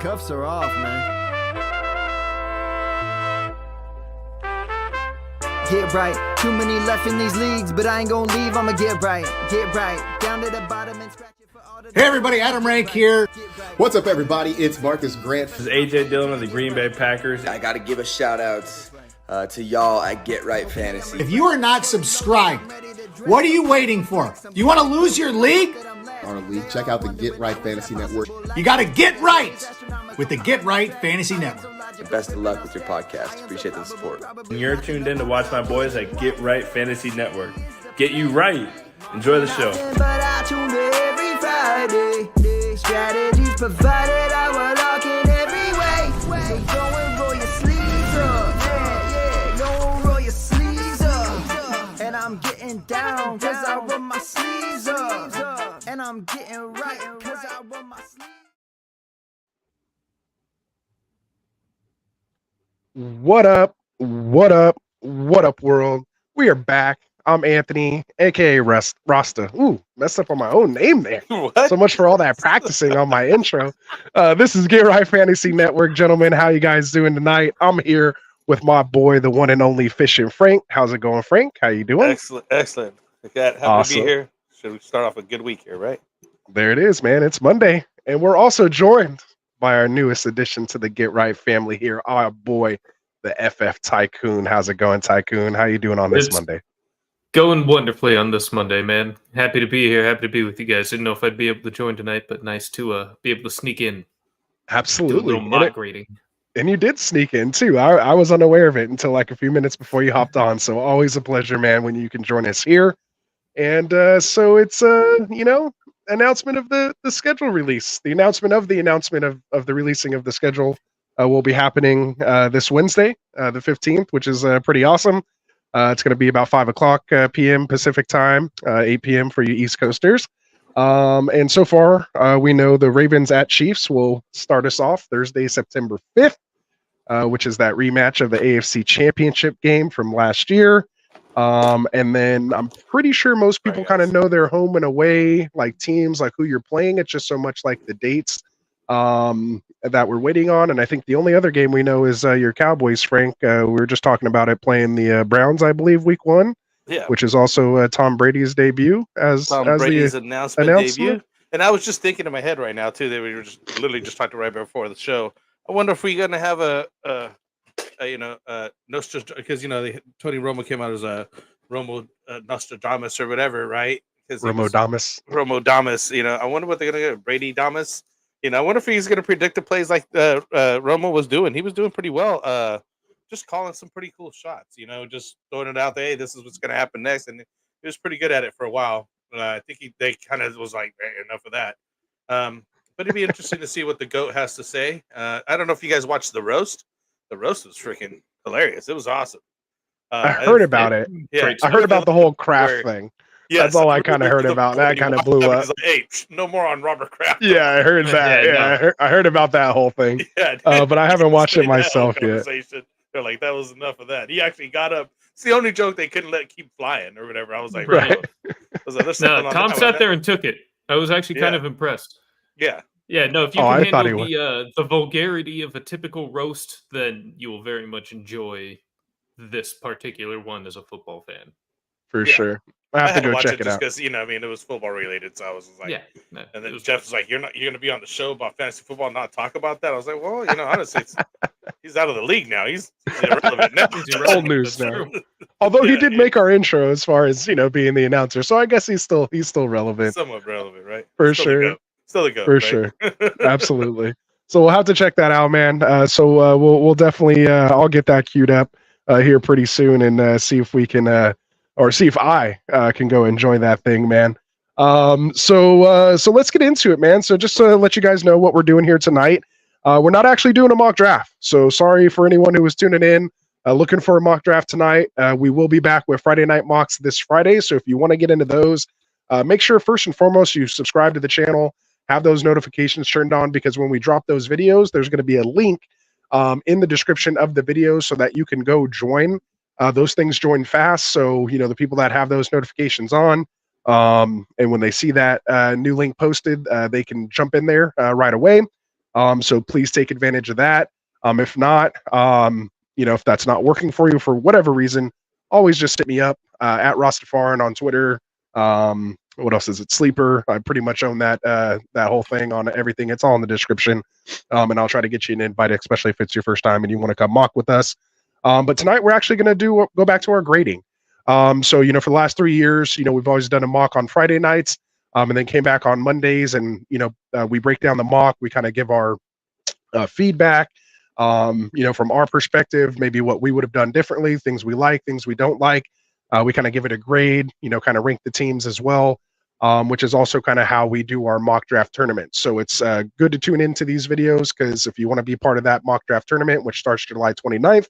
Cuffs are off, man. Get right. Too many left in these leagues, but I ain't gonna leave. I'ma get right. Get right. Down to the bottom and scratch it for all the. Hey everybody, Adam Rank here. What's up, everybody? It's Marcus Grant. This is AJ Dillon of the Green Bay Packers. I got to give a shout out to y'all at Get Right Fantasy. If you are not subscribed, what are you waiting for? You want to lose your league? On a league, check out the Get Right Fantasy Network. You got to get right with the Get Right Fantasy Network. And best of luck with your podcast. Appreciate the support. And you're tuned in to watch my boys at Get Right Fantasy Network. Get you right. Enjoy the show. But I tune every Friday. Strategies provided, I will lock in every way. So go and roll your sleeves up. Yeah, go and roll your sleeves up. And I'm getting down cause I roll my sleeves up. And I'm getting right cause I roll my sleeves up. What up? What up? What up, world? We are back. I'm Anthony, aka Rasta. Ooh, messed up on my own name there. What? So much for all that practicing on my intro. This is Get Right Fantasy Network, gentlemen. How you guys doing tonight? I'm here with my boy, the one and only Rasta and Frank. How's it going, Frank? How you doing? Excellent. Happy Awesome. to be here. Should we start off a good week here, right? There it is, man. It's Monday, and we're also joined by our newest addition to the Get Right family here, our boy, the FF Tycoon. How's it going, Tycoon? How you doing on this Monday? Going wonderfully on this Monday, man. Happy to be here. Happy to be with you guys. Didn't know if I'd be able to join tonight, but nice to be able to sneak in. Absolutely. Do a little mock reading. And you did sneak in, too. I was unaware of it until like a few minutes before you hopped on. So always a pleasure, man, when you can join us here. And so it's, announcement of the schedule release. The announcement of the releasing of the schedule will be happening this Wednesday, the 15th, which is pretty awesome. It's going to be about 5 o'clock p.m. Pacific time, 8 p.m. for you East Coasters. And so far, we know the Ravens at Chiefs will start us off Thursday, September 5th, which is that rematch of the AFC Championship game from last year. And then I'm pretty sure most people kind of know their home and away, like teams, like who you're playing. It's just so much like the dates that we're waiting on. And I think the only other game we know is your Cowboys, Frank. We were just talking about it playing the Browns, I believe, week 1. Yeah. Which is also Tom Brady's debut as Brady's the announcement debut. And I was just thinking in my head right now too that we were just literally just talking right before the show. I wonder if we're gonna have a because Tony Romo came out as a Romo Nostradamus or whatever, right? Romo-damus. I wonder what they're gonna get. Brady Damus. I wonder if he's gonna predict the plays like Romo was doing. He was doing pretty well. Just calling some pretty cool shots. Just throwing it out there. Hey, this is what's gonna happen next, and he was pretty good at it for a while. I think they kind of was like, hey, enough of that. But it'd be interesting to see what the GOAT has to say. I don't know if you guys watched the roast. The roast was freaking hilarious. It was awesome. I heard about it. Yeah, I heard about the whole Kraft thing. Yeah, that's all I kind of heard about. That kind of blew up. Like, hey, no more on Robert Kraft. Yeah, I heard that. Yeah, I heard about that whole thing. Yeah, but I haven't watched it myself yet. They're like, that was enough of that. He actually got up. It's the only joke they couldn't let keep flying or whatever. I was like, right. No, Tom sat there and took it. I was actually kind of impressed. Yeah. Yeah, no, if you can handle the vulgarity of a typical roast, then you will very much enjoy this particular one as a football fan. For sure. I have to go check it out. Because, it was football related. So I was like, yeah. No, and then Jeff was like, you're going to be on the show about fantasy football and not talk about that? I was like, well, honestly, he's out of the league now. He's irrelevant now. He's old news now. Although he did make our intro as far as, being the announcer. So I guess he's still relevant. Somewhat relevant, right? For sure. Still a go. For sure. Absolutely. So we'll have to check that out, man. So we'll definitely, I'll get that queued up here pretty soon and see if we can, or see if I can go enjoy that thing, man. So let's get into it, man. So just to let you guys know what we're doing here tonight, we're not actually doing a mock draft. So sorry for anyone who was tuning in, looking for a mock draft tonight. We will be back with Friday night mocks this Friday. So if you want to get into those, make sure first and foremost you subscribe to the channel, have those notifications turned on, because when we drop those videos, there's going to be a link in the description of the video so that you can go join. Those things join fast. So, the people that have those notifications on, and when they see that new link posted, they can jump in there right away. So please take advantage of that. If not, if that's not working for you for whatever reason, always just hit me up at Rastafarian on Twitter. What else is it? Sleeper. I pretty much own that whole thing on everything. It's all in the description. And I'll try to get you an invite, especially if it's your first time and you want to come mock with us. But tonight we're actually going to go back to our grading. So for the last 3 years, we've always done a mock on Friday nights, and then came back on Mondays, and we break down the mock. We kind of give our feedback. From our perspective, maybe what we would have done differently, things we like, things we don't like. We kind of give it a grade, kind of rank the teams as well, which is also kind of how we do our mock draft tournament. So it's good to tune into these videos, because if you want to be part of that mock draft tournament, which starts July 29th,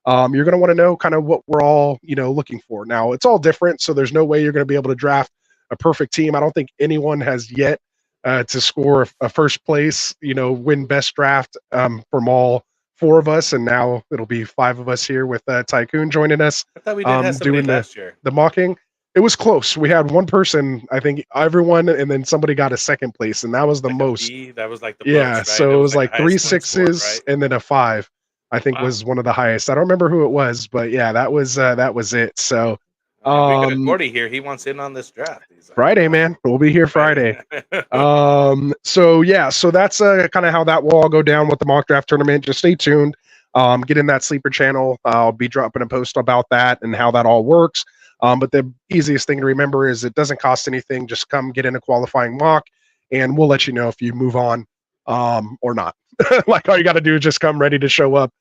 you're going to want to know kind of what we're all, looking for. Now, it's all different, so there's no way you're going to be able to draft a perfect team. I don't think anyone has yet to score a first place, win best draft from all 4 of us, and now it'll be 5 of us here with Tycoon joining us. I thought we did have somebody doing last year. The mocking. It was close. We had one person, I think everyone, and then somebody got a second place, and that was the most. That was like the most, right? So it was like 3 6s score, right? And then a 5. I think was one of the highest. I don't remember who it was, but yeah, that was it. So we got Gordy here. He wants in on this draft. Friday, man. We'll be here Friday. So that's kind of how that will all go down with the mock draft tournament. Just stay tuned. Get in that Sleeper channel. I'll be dropping a post about that and how that all works. But the easiest thing to remember is it doesn't cost anything. Just come get in a qualifying mock, and we'll let you know if you move on or not. Like, all you got to do is just come ready to show up,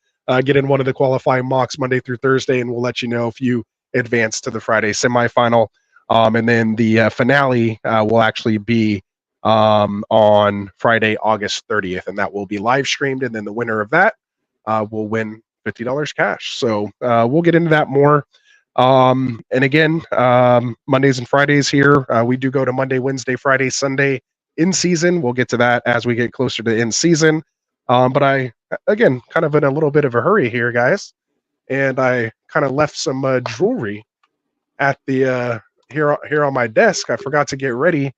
get in one of the qualifying mocks Monday through Thursday, and we'll let you know if you advance to the Friday semifinal. And then the finale will actually be on Friday, August 30th, and that will be live streamed. And then the winner of that will win $50 cash. So we'll get into that more. And again, Mondays and Fridays here, we do go to Monday, Wednesday, Friday, Sunday in season. We'll get to that as we get closer to in season. But I, again, kind of in a little bit of a hurry here, guys. And I kind of left some jewelry at the here on my desk. I forgot to get ready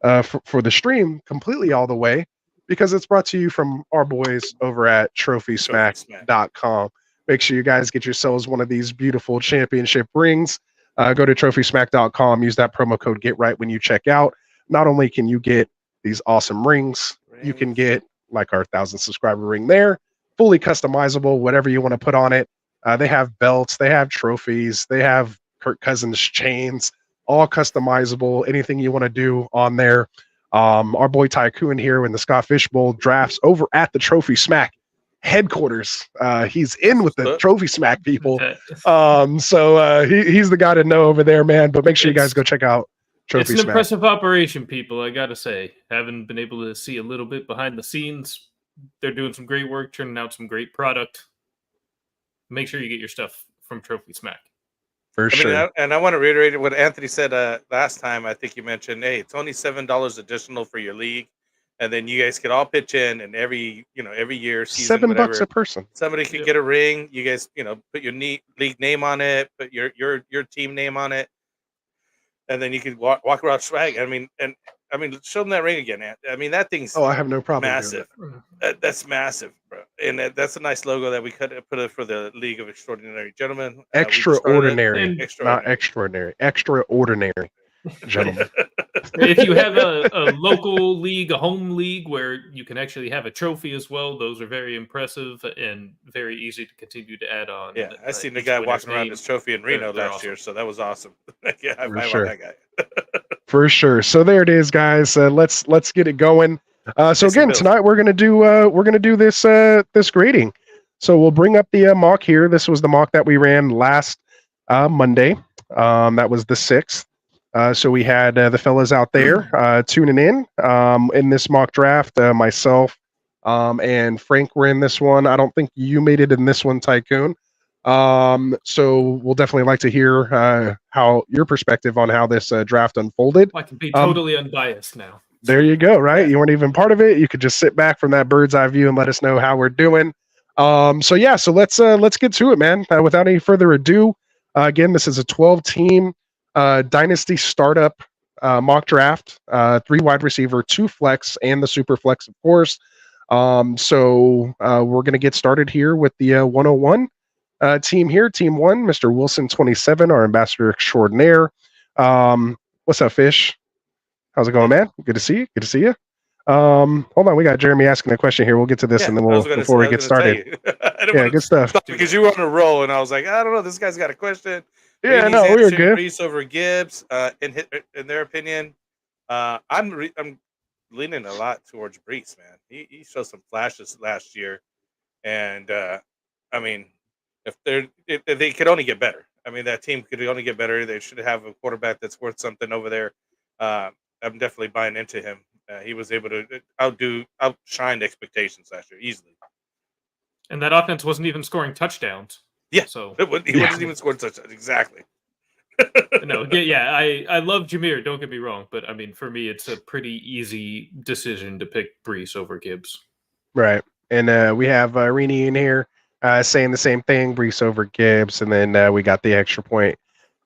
for the stream completely all the way, because it's brought to you from our boys over at TrophySmack.com. Make sure you guys get yourselves one of these beautiful championship rings. Go to TrophySmack.com. Use that promo code GetRight when you check out. Not only can you get these awesome rings, you can get like our 1,000 subscriber ring there, fully customizable, whatever you want to put on it. They have belts, they have trophies, they have Kirk Cousins chains, all customizable, anything you want to do on there. Our boy Tycoon here in the Scott Fishbowl drafts over at the Trophy Smack headquarters. He's in with the Trophy Smack people. So he's the guy to know over there, man. But make sure you guys go check out Trophy Smack. It's an impressive operation, people, I gotta say. Having been able to see a little bit behind the scenes, they're doing some great work, turning out some great product. Make sure you get your stuff from Trophy Smack. For sure. And I want to reiterate what Anthony said last time. I think you mentioned, hey, it's only $7 additional for your league, and then you guys could all pitch in, and every year, season, $7 a person. Somebody could get a ring. You guys, put your league name on it, put your team name on it, and then you could walk around swag. I mean, show them that ring again, Ant. I mean, that thing's I have no problem. Massive. That's massive, bro. And that's a nice logo that we could put it for the League of Extraordinary Gentlemen. Extraordinary, not extraordinary. Extraordinary, gentlemen. If you have a local league, a home league where you can actually have a trophy as well, those are very impressive and very easy to continue to add on. Yeah, I seen the guy walking around his trophy in Reno last year, so that was awesome. Yeah, I want that guy. For sure. So there it is, guys. Let's get it going. So again, tonight we're gonna do this grading. So we'll bring up the mock here. This was the mock that we ran last Monday. That was the 6th. So we had the fellas out there tuning in this mock draft. Myself and Frank were in this one. I don't think you made it in this one, Tycoon. So we'll definitely like to hear how your perspective on how this draft unfolded. I can be totally unbiased now. There you go. Right, you weren't even part of it. You could just sit back from that bird's eye view and let us know how we're doing. So let's get to it, man. Without any further ado, again, this is a 12-team Dynasty startup mock draft. 3 wide receiver, 2 flex, and the Superflex, of course. So we're going to get started here with the 101 team here. Team 1, Mr. Wilson 27, our ambassador extraordinaire. What's up, Fish? How's it going, man? Good to see you. Good to see you. Hold on, we got Jeremy asking a question here. We'll get to this, and then before we get started. Yeah, good stuff. Because you were on a roll, and I was like, I don't know, this guy's got a question. Yeah, no, we were good. Brees over Gibbs, in their opinion. I'm leaning a lot towards Brees, man. He showed some flashes last year, and I mean, if they could only get better. I mean, that team could only get better. They should have a quarterback that's worth something over there. I'm definitely buying into him. He was able to outshine expectations last year easily. And that offense wasn't even scoring touchdowns. Yeah, so he wasn't even scoring touchdowns. Exactly. No, yeah, I love Jameer. Don't get me wrong, but I mean, for me, it's a pretty easy decision to pick Brees over Gibbs. Right, and we have Rini in here saying the same thing, Brees over Gibbs, and then we got the extra point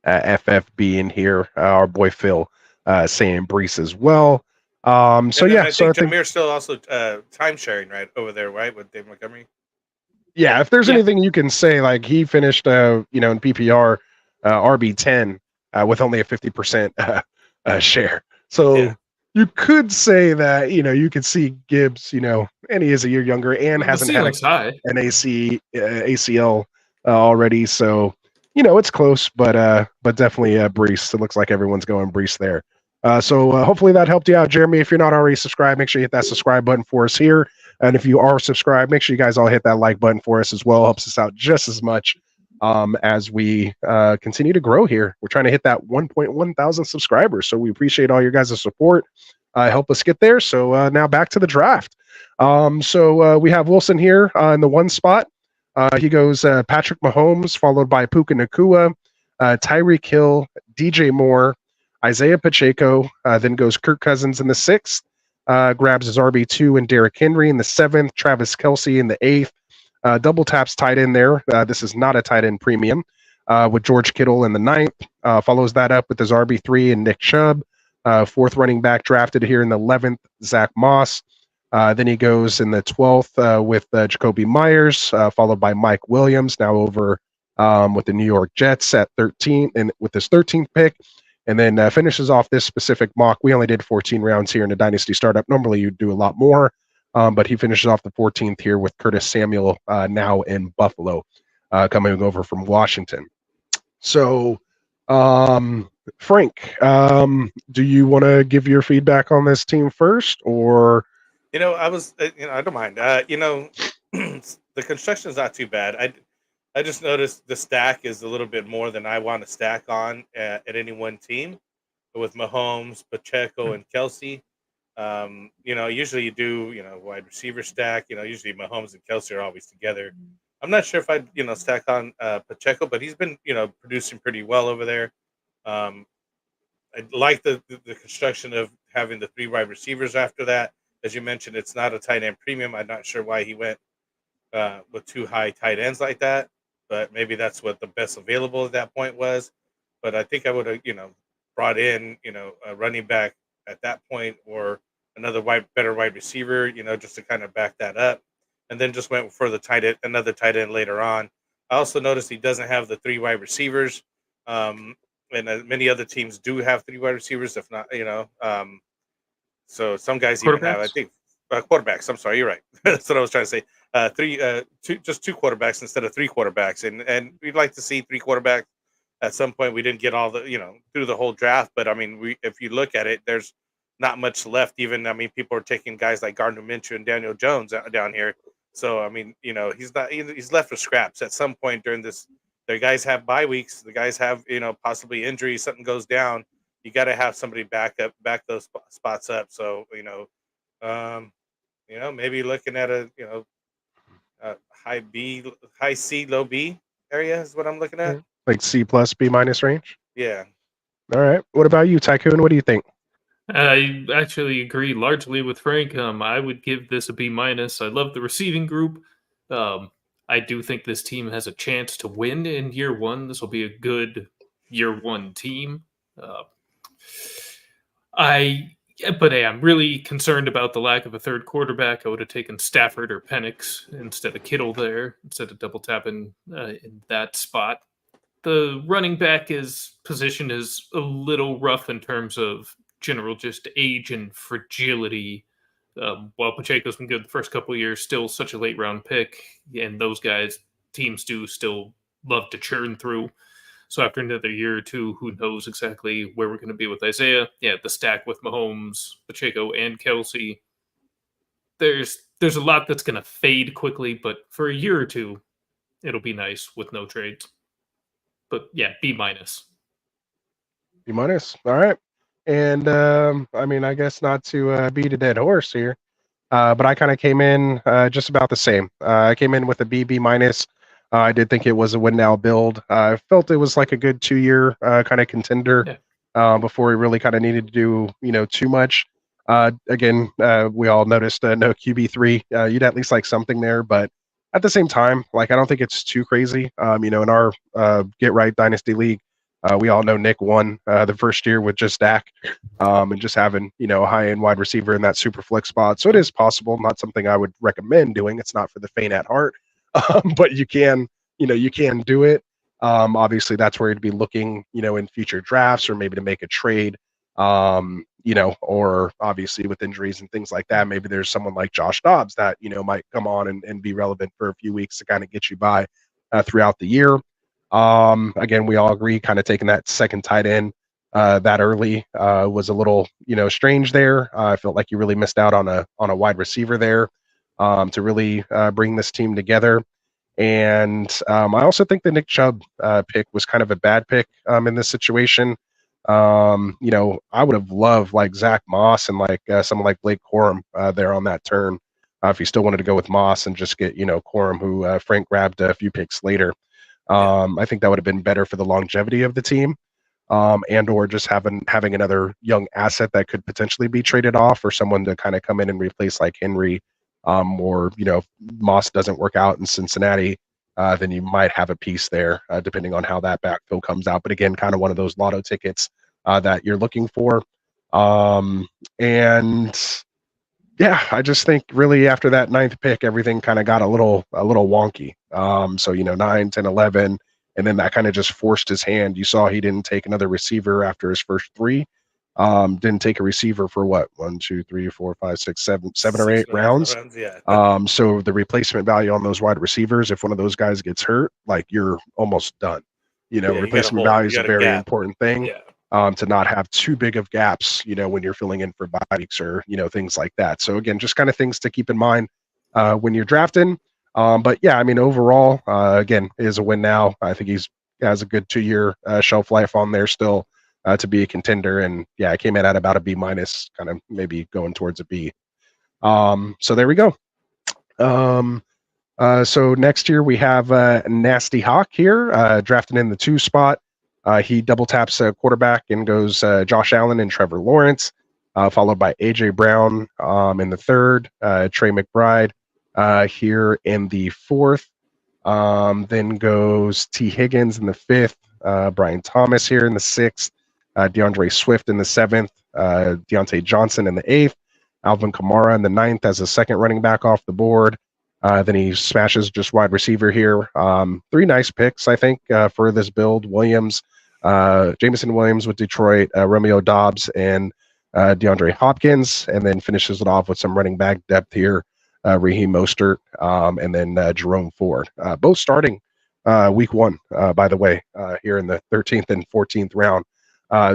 FFB in here, our boy Phil saying Brees as well. So yeah, I think Jameer's still also time sharing right over there, right, with Dave Montgomery. Yeah, if there's anything you can say, like he finished, in PPR RB10 with only a 50% share. So you could say that, you could see Gibbs, and he is a year younger and hasn't had an ACL already. So, it's close, but definitely Brees. It looks like everyone's going Brees there. So hopefully that helped you out, Jeremy. If you're not already subscribed, make sure you hit that subscribe button for us here. And if you are subscribed, make sure you guys all hit that like button for us as well. Helps us out just as much as we continue to grow here. We're trying to hit that 1.1 thousand subscribers. So we appreciate all your guys' support. Help us get there. So now back to the draft. So we have Wilson here in the 1 spot. He goes Patrick Mahomes, followed by Puka Nacua, Tyreek Hill, DJ Moore, Isaiah Pacheco, then goes Kirk Cousins in the 6th, grabs his RB2 and Derrick Henry in the 7th, Travis Kelce in the 8th, double taps tight end there. This is not a tight end premium, with George Kittle in the 9th, follows that up with his RB3 and Nick Chubb, 4th running back drafted here in the 11th, Zach Moss. Then he goes in the 12th with Jacoby Myers, followed by Mike Williams, now over with the New York Jets at 13, and with his 13th pick. And then finishes off this specific mock. We only did 14 rounds here in a Dynasty startup. Normally you'd do a lot more, but he finishes off the 14th here with Curtis Samuel now in Buffalo, coming over from Washington. So, Frank, do you want to give your feedback on this team first, or? I don't mind. The construction is not too bad. I just noticed the stack is a little bit more than I want to stack on at any one team. But with Mahomes, Pacheco, and Kelce, usually you do, wide receiver stack. Usually Mahomes and Kelce are always together. I'm not sure if I'd, stack on Pacheco, but he's been, producing pretty well over there. I like the construction of having the 3 wide receivers after that. As you mentioned, it's not a tight end premium. I'm not sure why he went with 2 high tight ends like that. But maybe that's what the best available at that point was. But I think I would have, brought in, a running back at that point, or another better wide receiver, just to kind of back that up. And then just went for another tight end later on. I also noticed he doesn't have the 3 wide receivers. And many other teams do have 3 wide receivers, if not, so some guys even have, I think, quarterbacks. I'm sorry, you're right. That's what I was trying to say. 2 quarterbacks instead of 3 quarterbacks, and we'd like to see 3 quarterbacks at some point. We didn't get all the through the whole draft, but I mean, if you look at it, there's not much left. Even people are taking guys like Gardner Minshew and Daniel Jones down here. So I mean, he's left for scraps at some point during this. The guys have bye weeks. The guys have possibly injuries. Something goes down. You got to have somebody back those spots up. So maybe looking at a high C, low B area is what I'm looking at. Like C plus B minus range. Yeah. All right. What about you, Tycoon? What do you think? I actually agree largely with Frank. I would give this a B minus. I love the receiving group. I do think this team has a chance to win in year 1. This will be a good year 1 team. I Yeah, but hey, I'm really concerned about the lack of a third quarterback. I would have taken Stafford or Penix instead of Kittle there, instead of double tapping in that spot. The running back position is a little rough in terms of general just age and fragility. While Pacheco's been good the first couple of years, still such a late round pick, and those guys teams do still love to churn through. So after another year or two, who knows exactly where we're going to be with Isaiah? Yeah, the stack with Mahomes, Pacheco, and Kelsey. There's a lot that's going to fade quickly, but for a year or two, it'll be nice with no trades. But yeah, B minus. B minus. All right. And I mean, I guess not to beat a dead horse here, but I kind of came in just about the same. I came in with a B minus. I did think it was a win now build. I felt it was like a good 2-year kind of contender before we really kind of needed to do too much. Again, we all noticed no QB3. You'd at least like something there, but at the same time, like I don't think it's too crazy. In our Get Right Dynasty League, we all know Nick won the first year with just Dak and just having a high end wide receiver in that Superflex spot. So it is possible. Not something I would recommend doing. It's not for the faint at heart, but you can do it. Obviously, that's where you'd be looking in future drafts or maybe to make a trade. Or obviously with injuries and things like that, maybe there's someone like Josh Dobbs that, might come on and be relevant for a few weeks to kind of get you by throughout the year. Again, we all agree kind of taking that second tight end that early was a little, strange there. I felt like you really missed out on a wide receiver there to really bring this team together. And I also think the Nick Chubb pick was kind of a bad pick in this situation. I would have loved like Zach Moss and like someone like Blake Corum there on that turn. If you still wanted to go with Moss and just get, Corum, who Frank grabbed a few picks later. I think that would have been better for the longevity of the team. And or just having another young asset that could potentially be traded off or someone to kind of come in and replace like Henry. Or, if Moss doesn't work out in Cincinnati, then you might have a piece there, depending on how that backfill comes out. But again, kind of one of those lotto tickets that you're looking for. And yeah, I just think really after that 9th pick, everything kind of got a little wonky. So 9, 10, 11, and then that kind of just forced his hand. You saw he didn't take another receiver after his first 3. Didn't take a receiver for what 1, 2, 3, 4, 5, 6, 7 or 8 rounds. Yeah. So the replacement value on those wide receivers, if one of those guys gets hurt, like you're almost done. Replacement value is a very important thing. To not have too big of gaps, when you're filling in for bye weeks or things like that. So again, just kind of things to keep in mind when you're drafting. But yeah, I mean overall, again, is a win now. I think he has a good 2-year shelf life on there still. To be a contender, and yeah, I came in at about a B minus, kind of maybe going towards a B. So there we go. So next year we have Nasty Hawk here, drafting in the 2 spot. He double taps a quarterback and goes Josh Allen and Trevor Lawrence, followed by AJ Brown in the 3rd, Trey McBride here in the 4th. Then goes T. Higgins in the 5th, Brian Thomas here in the 6th. DeAndre Swift in the 7th, Deontay Johnson in the 8th, Alvin Kamara in the 9th as a second running back off the board. Then he smashes just wide receiver here. 3 nice picks, I think, for this build. Jameson Williams with Detroit, Romeo Dobbs, and DeAndre Hopkins, and then finishes it off with some running back depth here. Raheem Mostert, and then Jerome Ford. Both starting week 1, by the way, here in the 13th and 14th round.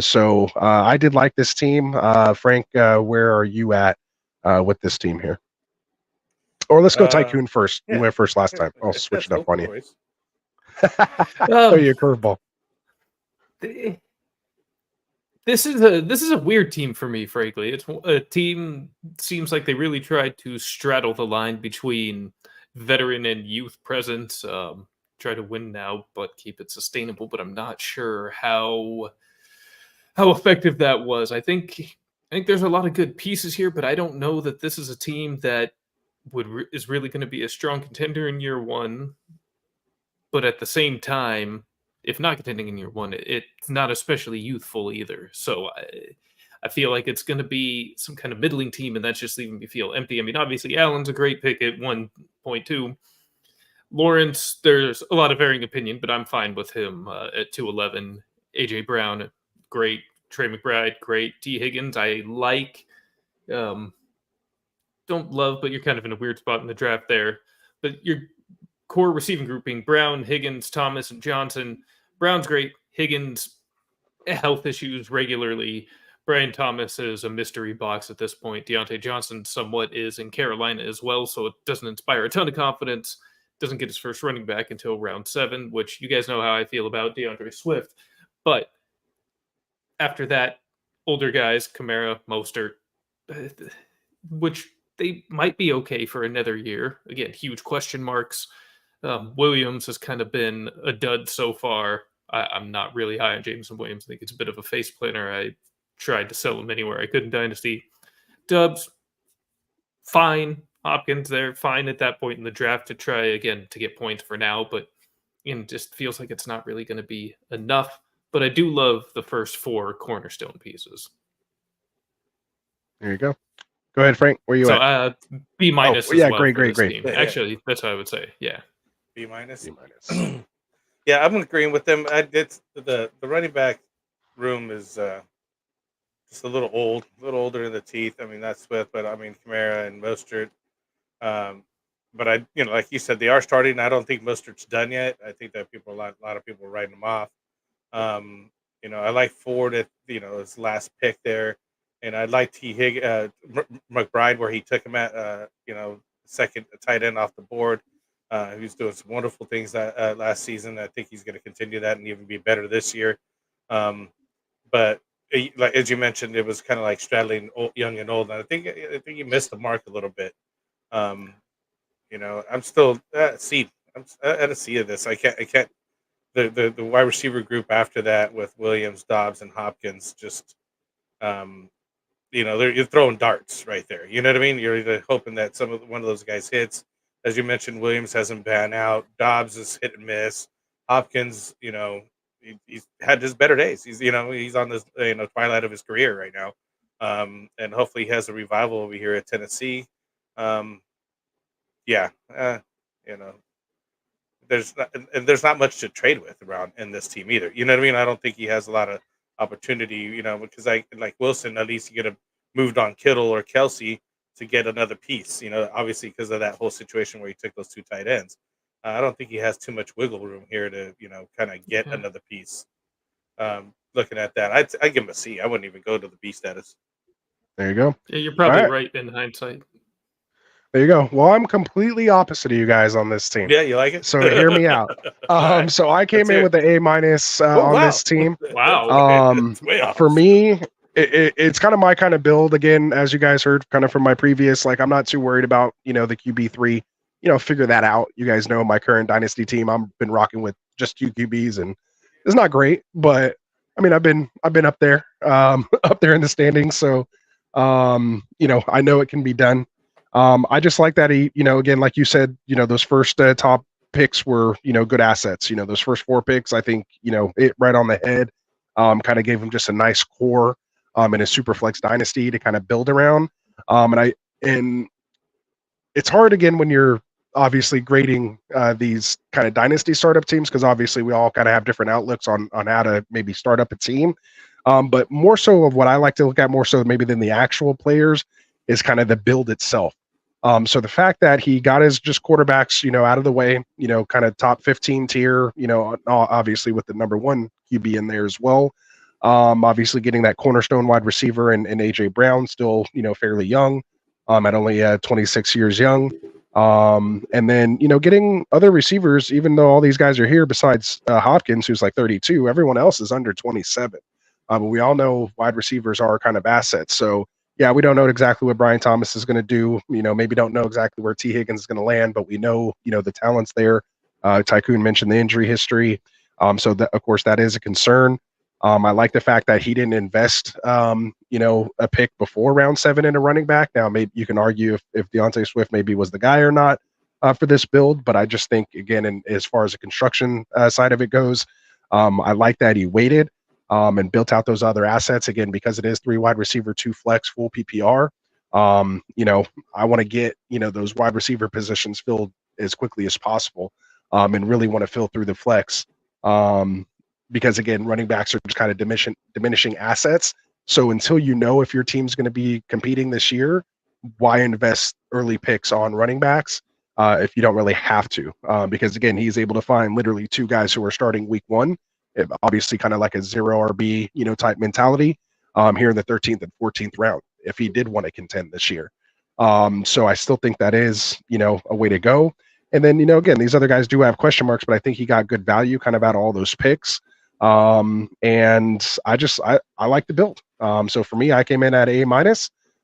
So I did like this team. Frank, where are you at with this team here? Or let's go Tycoon first. You went first last time. I'll switch it up on you. Throw you a curveball. This is a weird team for me, frankly. It's a team seems like they really tried to straddle the line between veteran and youth presence. Try to win now, but keep it sustainable. But I'm not sure how effective that was. I think there's a lot of good pieces here, but I don't know that this is a team that is really going to be a strong contender in year 1. But at the same time, if not contending in year 1, it's not especially youthful either. So I feel like it's going to be some kind of middling team, and that's just leaving me feel empty. I mean, obviously, Allen's a great pick at 1.2. Lawrence, there's a lot of varying opinion, but I'm fine with him at 211. AJ Brown, great. Trey McBride, great. T. Higgins, I like. Don't love, but you're kind of in a weird spot in the draft there. But your core receiving grouping, Brown, Higgins, Thomas, and Johnson. Brown's great. Higgins, health issues regularly. Brian Thomas is a mystery box at this point. Deontay Johnson somewhat is in Carolina as well, so it doesn't inspire a ton of confidence. Doesn't get his first running back until round 7, which you guys know how I feel about DeAndre Swift. But after that, older guys, Kamara, Mostert, which they might be okay for another year. Again, huge question marks. Williams has kind of been a dud so far. I'm not really high on Jameson Williams. I think it's a bit of a face planter. I tried to sell him anywhere I could in Dynasty. Dubs, fine. Hopkins, they're fine at that point in the draft to try again to get points for now, but it just feels like it's not really going to be enough. But I do love the first 4 cornerstone pieces. There you go. Go ahead, Frank. Where you at? B minus. Oh, yeah, as well great. Team. Actually, that's what I would say. Yeah. B minus. B minus. Yeah, I'm agreeing with them. It's the running back room is just a little older in the teeth. I mean, that's Swift, but I mean Kamara and Mostert. But like you said, they are starting. I don't think Mostert's done yet. I think that a lot of people are writing him off. I like Ford at his last pick there, and I like McBride where he took him at second tight end off the board. He was doing some wonderful things that last season. I think he's going to continue that and even be better this year. But like as you mentioned, it was kind of like straddling young and old, and I think he missed the mark a little bit. I'm still at a C. I'm at a C of this. I can't. The wide receiver group after that with Williams, Dobbs, and Hopkins just, you're throwing darts right there. You know what I mean? You're either hoping that one of those guys hits. As you mentioned, Williams hasn't panned out. Dobbs is hit and miss. Hopkins, he's had his better days. He's on this twilight of his career right now, and hopefully he has a revival over here at Tennessee. There's not much to trade with around in this team either. You know what I mean? I don't think he has a lot of opportunity. Because like Wilson, at least he could have moved on Kittle or Kelsey to get another piece. Obviously because of that whole situation where he took those 2 tight ends. I don't think he has too much wiggle room here to kind of get another piece. Looking at that, I'd give him a C. I wouldn't even go to the B status. There you go. Yeah, you're probably right in hindsight. There you go. Well, I'm completely opposite of you guys on this team. Yeah, you like it? So hear me out. So I came in with the A minus on this team. Wow. For me, it's kind of my kind of build again, as you guys heard kind of from my previous, like I'm not too worried about, the QB3, figure that out. You guys know my current Dynasty team. I've been rocking with just 2 QBs and it's not great, but I mean, I've been up there, up there in the standings. So, I know it can be done. I just like that he, again, like you said, those first top picks were, good assets. Those first 4 picks, I think, it right on the head, kind of gave him just a nice core in a Superflex Dynasty to kind of build around. And it's hard again when you're obviously grading these kind of Dynasty startup teams, because obviously we all kind of have different outlooks on how to maybe start up a team. But more so of what I like to look at more so maybe than the actual players is kind of the build itself. So the fact that he got his just quarterbacks, out of the way, kind of top 15 tier, obviously with the number 1 QB in there as well. Obviously getting that cornerstone wide receiver and AJ Brown still, fairly young, at only 26 years young. And then, getting other receivers, even though all these guys are here besides Hopkins, who's like 32, everyone else is under 27. But we all know wide receivers are kind of assets. So, yeah, we don't know exactly what Brian Thomas is going to do. Maybe don't know exactly where T. Higgins is going to land, but we know, the talent's there. Tycoon mentioned the injury history. So, that, of course, that is a concern. I like the fact that he didn't invest, a pick before round 7 in a running back. Now, maybe you can argue if Deontay Swift maybe was the guy or not for this build, but I just think, again, as far as the construction side of it goes, I like that he waited. and built out those other assets again because it is 3 wide receiver, 2 flex, full PPR. You know, I want to get, you know, those wide receiver positions filled as quickly as possible, and really want to fill through the flex. Because again, running backs are just kind of diminishing assets. So until you know if your team's going to be competing this year, why invest early picks on running backs if you don't really have to? Because again, he's able to find literally 2 guys who are starting week 1, obviously kind of like a 0 RB, you know, type mentality here in the 13th and 14th round if he did want to contend this year. So I still think that is, you know, a way to go. And then, you know, again, these other guys do have question marks, but I think he got good value kind of out of all those picks. And I like the build. So for me, I came in at A-.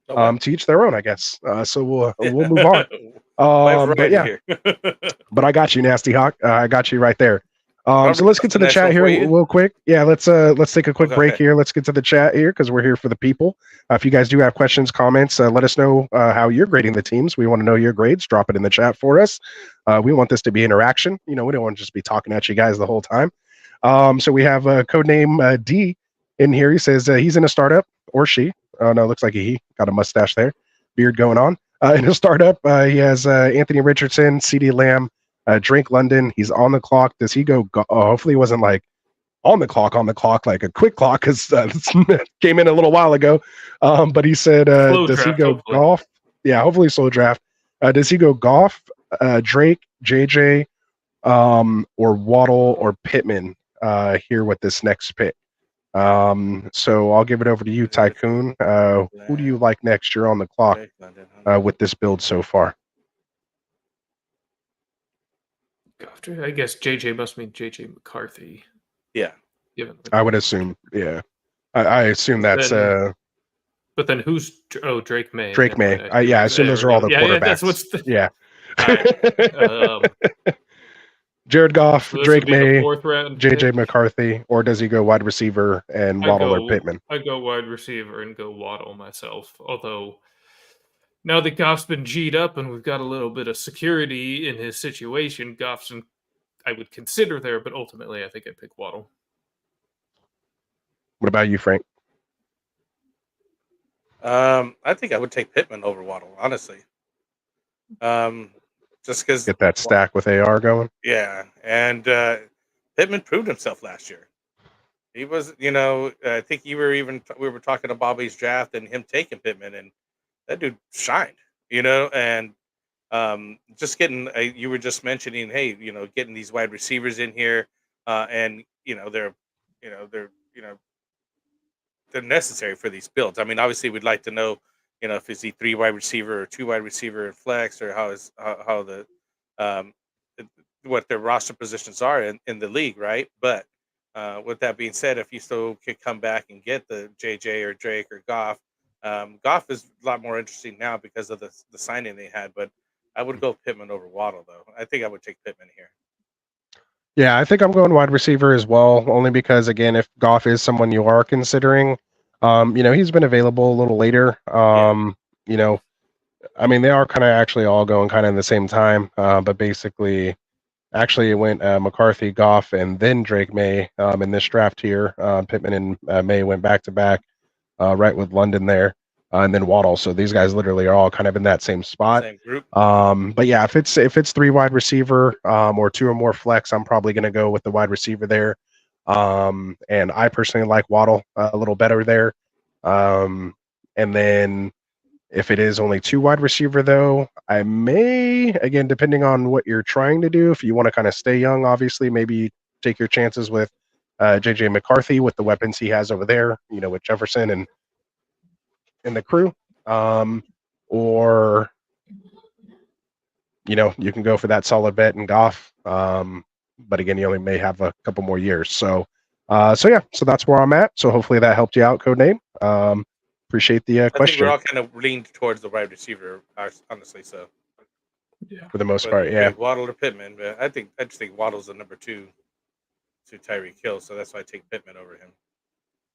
To each their own, I guess. So we'll move on. But yeah, but I got you, Nasty Hawk. I got you right there. So let's get to the chat here real quick. Yeah, let's take a quick break here. Let's get to the chat here because we're here for the people. If you guys do have questions, comments, let us know how you're grading the teams. We want to know your grades. Drop it in the chat for us. We want this to be interaction. You know, we don't want to just be talking at you guys the whole time. So we have codename D in here. He says he's in a startup, or she. Oh no, looks like he got a mustache there, beard going on. In a startup, he has Anthony Richardson, CD Lamb, Drake London. He's on the clock. Does he go? Hopefully, he wasn't like on the clock, like a quick clock, because came in a little while ago. But he said, does he go hopefully. Goff? Yeah, hopefully slow draft. Does he go Goff, Drake, JJ, or Waddle or Pittman here with this next pick? So I'll give it over to you, Tycoon. Who do you like next? You're on the clock with this build so far. I guess JJ must mean JJ McCarthy. Yeah. I would assume, yeah. I assume that's but then who's Drake May? Drake May. Yeah, I assume those are all the quarterbacks. Yeah. Jared Goff, so Drake May, JJ McCarthy, or does he go wide receiver and Waddle or Pittman? I go wide receiver and go Waddle myself. Although now that Goff's been G'd up and we've got a little bit of security in his situation, Goff's I would consider there, but ultimately I think I'd pick Waddle. What about you, Frank? I think I would take Pittman over Waddle, honestly. Just because get that stack with AR going. Yeah, and Pittman proved himself last year. He was, you know, I think we were talking to Bobby's draft and him taking Pittman, and that dude shined, you know. And just getting, you were just mentioning, hey, you know, getting these wide receivers in here, and they're necessary for these builds. I mean, obviously, we'd like to know, you know, if is he 3 wide receiver or 2 wide receiver in flex, or how the what their roster positions are in the league, right? But with that being said, if you still could come back and get the JJ or Drake or Goff, Goff is a lot more interesting now because of the signing they had. But I would go Pittman over Waddle, though. I think I would take Pittman here. Yeah, I think I'm going wide receiver as well, only because, again, if Goff is someone you are considering, you know, he's been available a little later. You know, I mean, they are kind of actually all going kind of in the same time, but basically, actually, it went McCarthy, Goff, and then Drake May in this draft here. Pittman and May went back to back, right with London there, and then Waddle. So these guys literally are all kind of in that same spot. Same group. But yeah, if it's 3 wide receiver or 2 or more flex, I'm probably going to go with the wide receiver there. And I personally like Waddle a little better there. And then if it is only 2 wide receiver, though, I may, again, depending on what you're trying to do, if you want to kind of stay young, obviously, maybe take your chances with JJ McCarthy with the weapons he has over there, you know, with Jefferson and the crew. Or, you know, you can go for that solid bet in Goff. But again, you only may have a couple more years. So yeah, so that's where I'm at. So hopefully that helped you out, Codename. Appreciate the question. I think we're all kind of leaned towards the wide receiver, honestly. So yeah, for the most part, yeah. Waddle or Pittman, but I just think Waddle's the number 2 to Tyreek Hill, so that's why I take Pittman over him.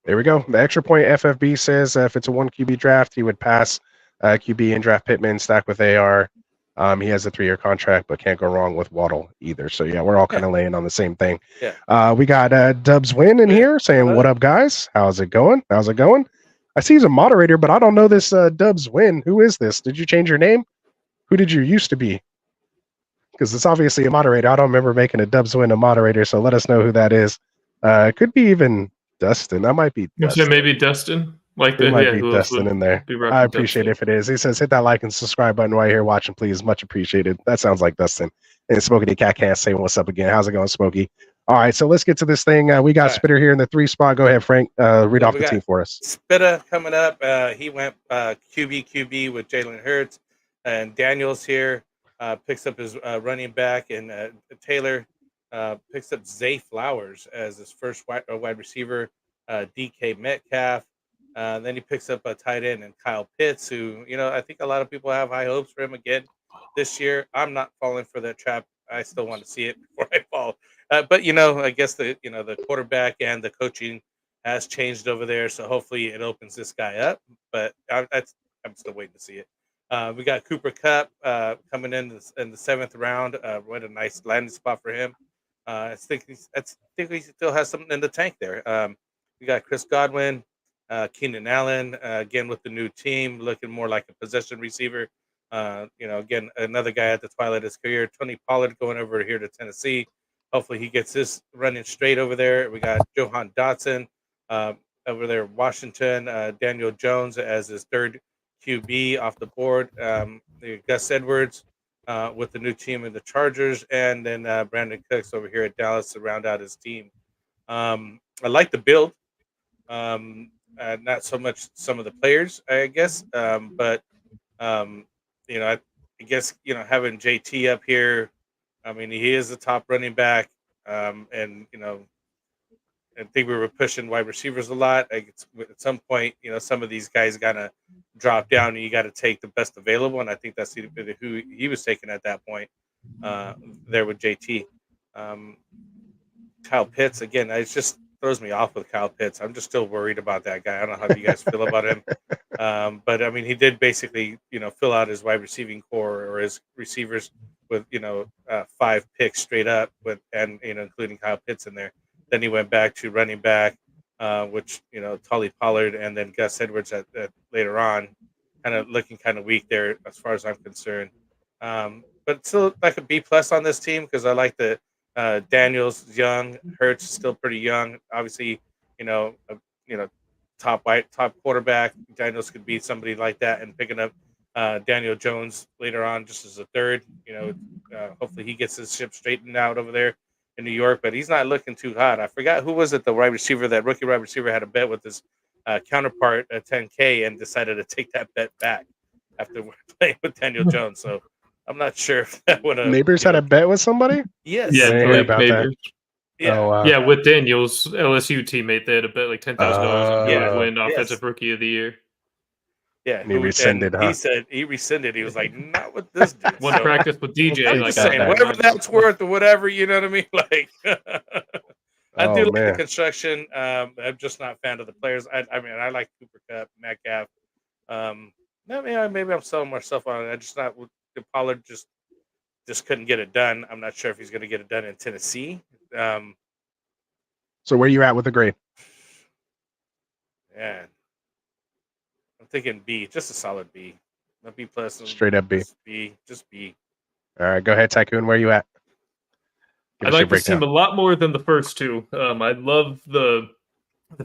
There we go. The extra point FFB says if it's a 1 QB draft, he would pass QB and draft Pittman, stack with AR. He has a 3-year contract, but can't go wrong with Waddle either. So yeah, we're all kind of laying on the same thing. Yeah. We got Dubs Win in here saying, "What up, guys? How's it going? How's it going?" I see he's a moderator, but I don't know this Dubs Win. Who is this? Did you change your name? Who did you used to be? Because it's obviously a moderator. I don't remember making a Dubs Win a moderator, so let us know who that is. It could be even Dustin. That might be Dustin. So maybe Dustin. Like It might be who else Dustin would in there. be rocking I appreciate Dustin? it if it is. He says, hit that like and subscribe button while you're here watching, please. Much appreciated. That sounds like Dustin. And Smokey the Cat Can't saying what's up again. How's it going, Smokey? All right, so let's get to this thing. We got All right. Spitter here in the 3 spot. Go ahead, Frank. Read off we the got team for us. Spitta coming up. He went QB with Jalen Hurts, and Daniels here picks up his running back, and Taylor picks up Zay Flowers as his first wide receiver. DK Metcalf. Then he picks up a tight end and Kyle Pitts, who, I think a lot of people have high hopes for him again this year. I'm not falling for that trap. I still want to see it before I fall. But I guess the quarterback and the coaching has changed over there, so hopefully it opens this guy up. But I'm still waiting to see it. We got Cooper Kupp coming in the 7th round. What a nice landing spot for him. I think he still has something in the tank there. We got Chris Godwin, Keenan Allen, again with the new team, looking more like a possession receiver. Again, another guy at the twilight of his career. Tony Pollard going over here to Tennessee. Hopefully he gets this running straight over there. We got Johan Dotson over there in Washington. Daniel Jones as his 3rd QB off the board. Gus Edwards with the new team in the Chargers. And then Brandon Cooks over here at Dallas to round out his team. I like the build. Not so much some of the players, I guess, but I guess having JT up here, I mean, he is the top running back, and I think we were pushing wide receivers a lot. At some point, some of these guys gotta drop down, and you got to take the best available, and I think that's who he was taking at that point there with JT. Kyle Pitts again. It just throws me off with Kyle Pitts. I'm just still worried about that guy. I don't know how you guys feel about him, but I mean, he did basically fill out his wide receiving core or his receivers with 5 picks straight up with, and including Kyle Pitts in there. Then he went back to running back, which Tolly Pollard and then Gus Edwards at later on, kind of looking kind of weak there as far as I'm concerned. But still like a B+ on this team because I like the. Daniels young, Hurts still pretty young. Obviously, top quarterback. Daniels could be somebody like that, and picking up Daniel Jones later on just as a 3rd. Hopefully he gets his ship straightened out over there in New York, but he's not looking too hot. I forgot who was it. The wide receiver, that rookie wide receiver, had a bet with his counterpart at 10K and decided to take that bet back after playing with Daniel Jones. So. I'm not sure if that would have. Neighbors had a bet with somebody? Yes. Yeah, I didn't hear about that. Yeah. Oh, wow. Yeah, with Daniel's LSU teammate, they had a bet like $10,000 Yeah. to win Offensive Rookie of the Year. Yeah, And he rescinded, huh? He said he rescinded. He was like, not with this dude. One practice with DJ. I'm like just saying, whatever that's worth or whatever, you know what I mean? Like, I do like the construction. I'm just not a fan of the players. I mean, I like Cooper Kupp, Metcalf. Maybe I'm selling myself on it. I just not. Pollard just couldn't get it done. I'm not sure if he's going to get it done in Tennessee. So where you at with the grade? Yeah, I'm thinking B, just a solid B. Not B+. Straight up B. Just B. All right, go ahead, Tycoon. Where you at? I like this team a lot more than the first two. I love the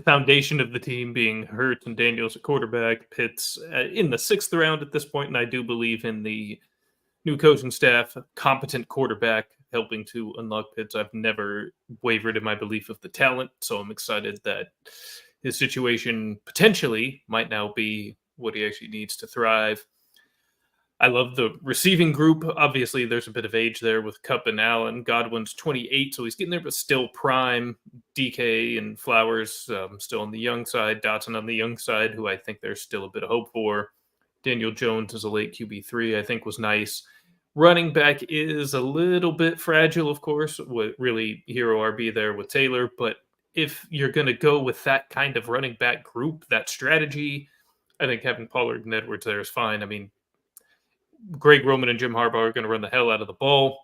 foundation of the team being Hurts and Daniels at quarterback, Pitts in the 6th round at this point, and I do believe in the new coaching staff, competent quarterback helping to unlock Pitts. I've never wavered in my belief of the talent, so I'm excited that his situation potentially might now be what he actually needs to thrive. I love the receiving group. Obviously, there's a bit of age there with Kupp and Allen. Godwin's 28, so he's getting there, but still prime. DK and Flowers still on the young side. Dotson on the young side, who I think there's still a bit of hope for. Daniel Jones is a late QB3, I think was nice. Running back is a little bit fragile, of course, with really hero RB there with Taylor. But if you're going to go with that kind of running back group, that strategy, I think having Pollard and Edwards there is fine. I mean, Greg Roman and Jim Harbaugh are going to run the hell out of the ball.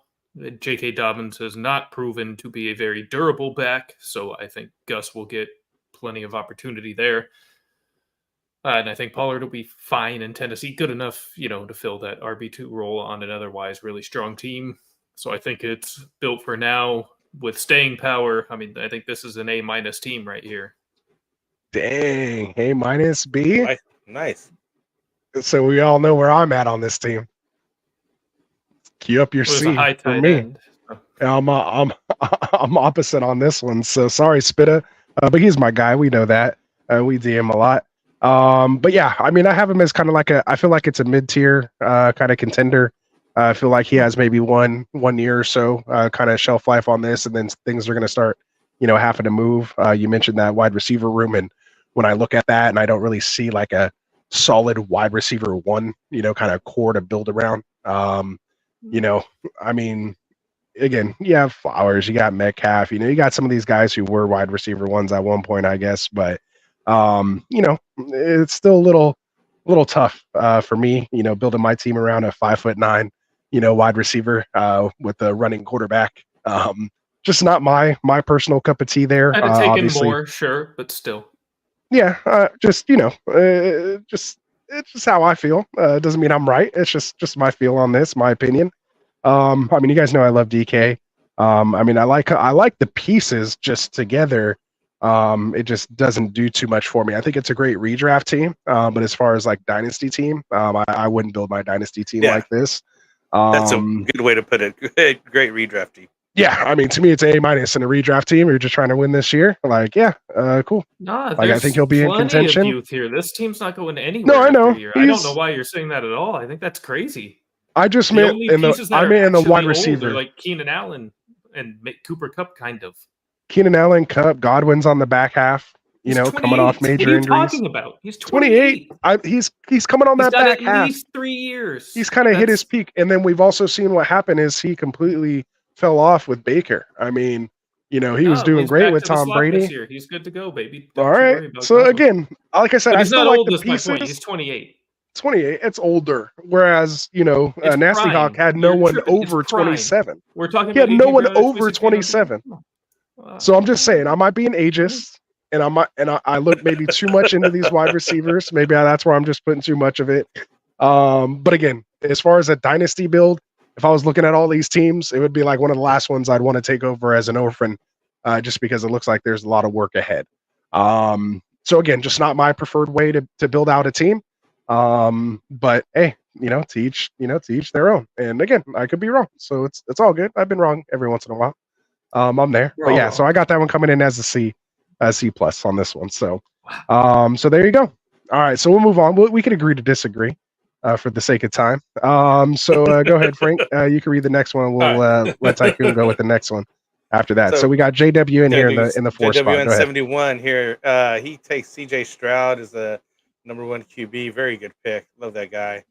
J.K. Dobbins has not proven to be a very durable back, so I think Gus will get plenty of opportunity there. And I think Pollard will be fine in Tennessee, good enough, to fill that RB2 role on an otherwise really strong team. So I think it's built for now with staying power. I mean, I think this is an A- team right here. Dang, A- B. Nice. So we all know where I'm at on this team. Cue up your It was C a high for tight me. end. I'm opposite on this one. So sorry, Spitta, but he's my guy. We know that. We DM a lot. But yeah, I mean, I have him as kind of like I feel like it's a mid-tier kind of contender. I feel like he has maybe one year or so kind of shelf life on this, and then things are going to start, having to move. You mentioned that wide receiver room, and when I look at that, and I don't really see like a solid wide receiver one, kind of core to build around. I mean, again, you have Flowers, you got Metcalf, you got some of these guys who were wide receiver ones at one point, I guess, but it's still a little tough for me, building my team around a 5'9", wide receiver with a running quarterback. Just not my personal cup of tea there. I'd have taken obviously more, sure, but still. Yeah, just it's just how I feel. It doesn't mean I'm right. It's just my feel on this, my opinion. I mean, you guys know I love DK. I mean, I like the pieces just together. It just doesn't do too much for me. I think it's a great redraft team, but as far as like dynasty team, I wouldn't build my dynasty team like this. That's a good way to put it. Great redraft team. Yeah, I mean, to me, it's A- in a redraft team. You're just trying to win this year. Like, yeah, cool. Nah, like, I think he'll be in contention. Of youth here. This team's not going anywhere. No, I know. I don't know why you're saying that at all. I think that's crazy. I just meant in the wide receiver, like Keenan Allen and Cooper Kupp, kind of. Keenan Allen, Kupp, Godwin's on the back half. Coming off major injuries. What are you talking about? He's 28. He's coming on that back half. At least 3 years. He's kind of hit his peak, and then we've also seen what happened is he completely fell off with Baker. I mean, he was doing great with Tom Brady. This year. He's good to go, baby. All right. So again, like I said, I still like the pieces. My point. He's 28. 28. It's older. Whereas, Nasty Hawk had no one over 27. We're talking. He had no one over 27. So I'm just saying, I might be an ageist, and I look maybe too much into these wide receivers. Maybe that's where I'm just putting too much of it. But again, as far as a dynasty build, if I was looking at all these teams, it would be like one of the last ones I'd want to take over as an orphan, just because it looks like there's a lot of work ahead. So again, just not my preferred way to build out a team. But hey, to each their own. And again, I could be wrong, so it's all good. I've been wrong every once in a while. I'm there, but yeah. So I got that one coming in as a C plus on this one. So, so there you go. All right, so we'll move on. We can agree to disagree. For the sake of time. So go ahead, Frank. You can read the next one. We'll let Tycoon go with the next one after that. So we got JW in here in the fourth spot. JWN 71 here. He takes CJ Stroud as the number 1 QB. Very good pick. Love that guy.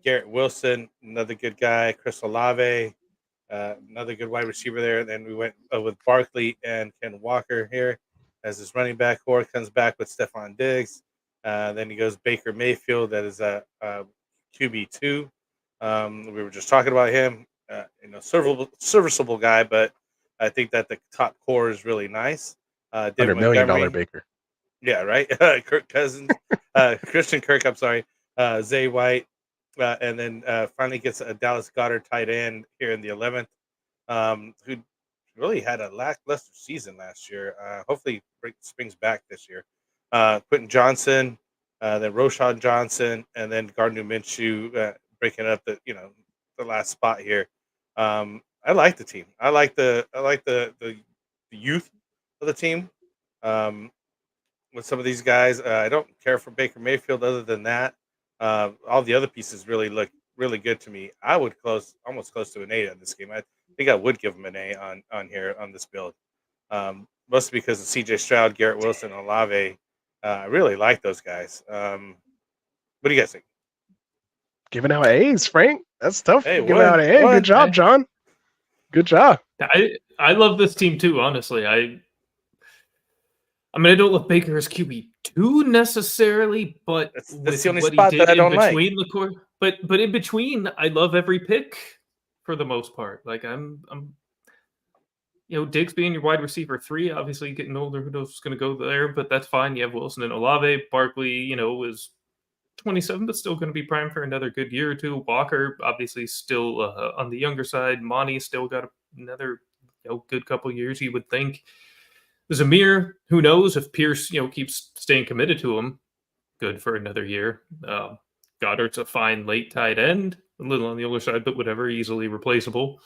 Garrett Wilson, another good guy. Chris Olave, another good wide receiver there. Then we went with Barkley and Ken Walker here as his running back. Horde comes back with Stephon Diggs. Then he goes Baker Mayfield, that is a QB2. We were just talking about him, serviceable guy, but I think that the top core is really nice. $100 million Baker. Yeah, right. Kirk Cousins, Christian Kirk. I'm sorry, Zay White, and then finally gets a Dallas Goedert tight end here in the 11th, who really had a lackluster season last year. Hopefully, springs back this year. Quentin Johnson, then Roshan Johnson, and then Gardner Minshew breaking up the last spot here. I like the team. I like the youth of the team. With some of these guys, I don't care for Baker Mayfield. Other than that, all the other pieces really look really good to me. I would almost close to an A on this game. I think I would give him an A on here on this build. Mostly because of CJ Stroud, Garrett Wilson, and Olave. I really like those guys. What do you guys think? Giving out A's, Frank. That's tough. Hey, giving out an A. Good job, John. Good job. I love this team too. Honestly, I I mean, I don't love Baker as QB2 necessarily, but That's the only what he spot did that I in don't like. between the core, but in between, I love every pick for the most part. Like I'm Diggs being your wide receiver 3, obviously getting older, who knows what's going to go there, but that's fine. You have Wilson and Olave. Barkley, is 27, but still going to be primed for another good year or two. Walker, obviously, still on the younger side. Monty still got another good couple years, you would think. Zamir, who knows if Pierce, keeps staying committed to him, good for another year. Goddard's a fine late tight end, a little on the older side, but whatever, easily replaceable.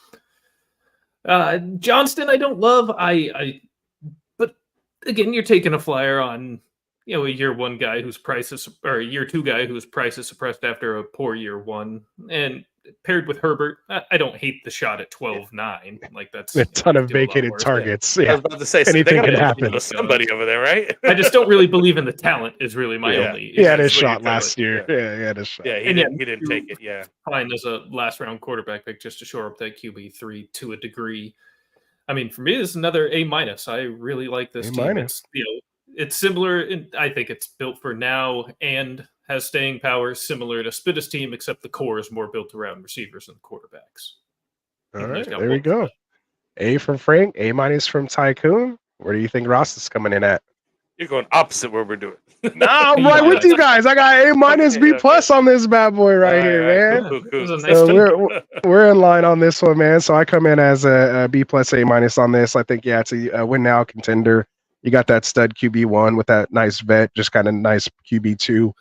Johnston, I don't love. But again, you're taking a flyer on a year 1 guy whose price is, or a year 2 guy whose price is suppressed after a poor year 1, and paired with Herbert, I don't hate the shot at 12-9. Like that's A ton of do a lot vacated worse. targets. I Yeah. was about to say, so they Anything got can to happen. somebody over there, right? I just don't really believe in the talent. Is really my Yeah. only. He had his That's what shot you're last telling- year. Yeah, he had his shot. Yeah, he didn't take it. Yeah. Fine as a last round quarterback pick just to shore up that QB3 to a degree. I mean, for me, it's another A-. I really like this team. It's it's similar. I think it's built for now and has staying power similar to Spitta's team, except the core is more built around receivers and quarterbacks. All right, there we go. A from Frank, A- from Tycoon. Where do you think Ross is coming in at? You're going opposite where we're doing. Nah, I'm right with you guys. I got A- B+ on this bad boy right here, man. Cool. So we're in line on this one, man. So I come in as a B+, A- on this. I think it's a win now contender. You got that stud QB1 with that nice vet, just kind of nice QB2.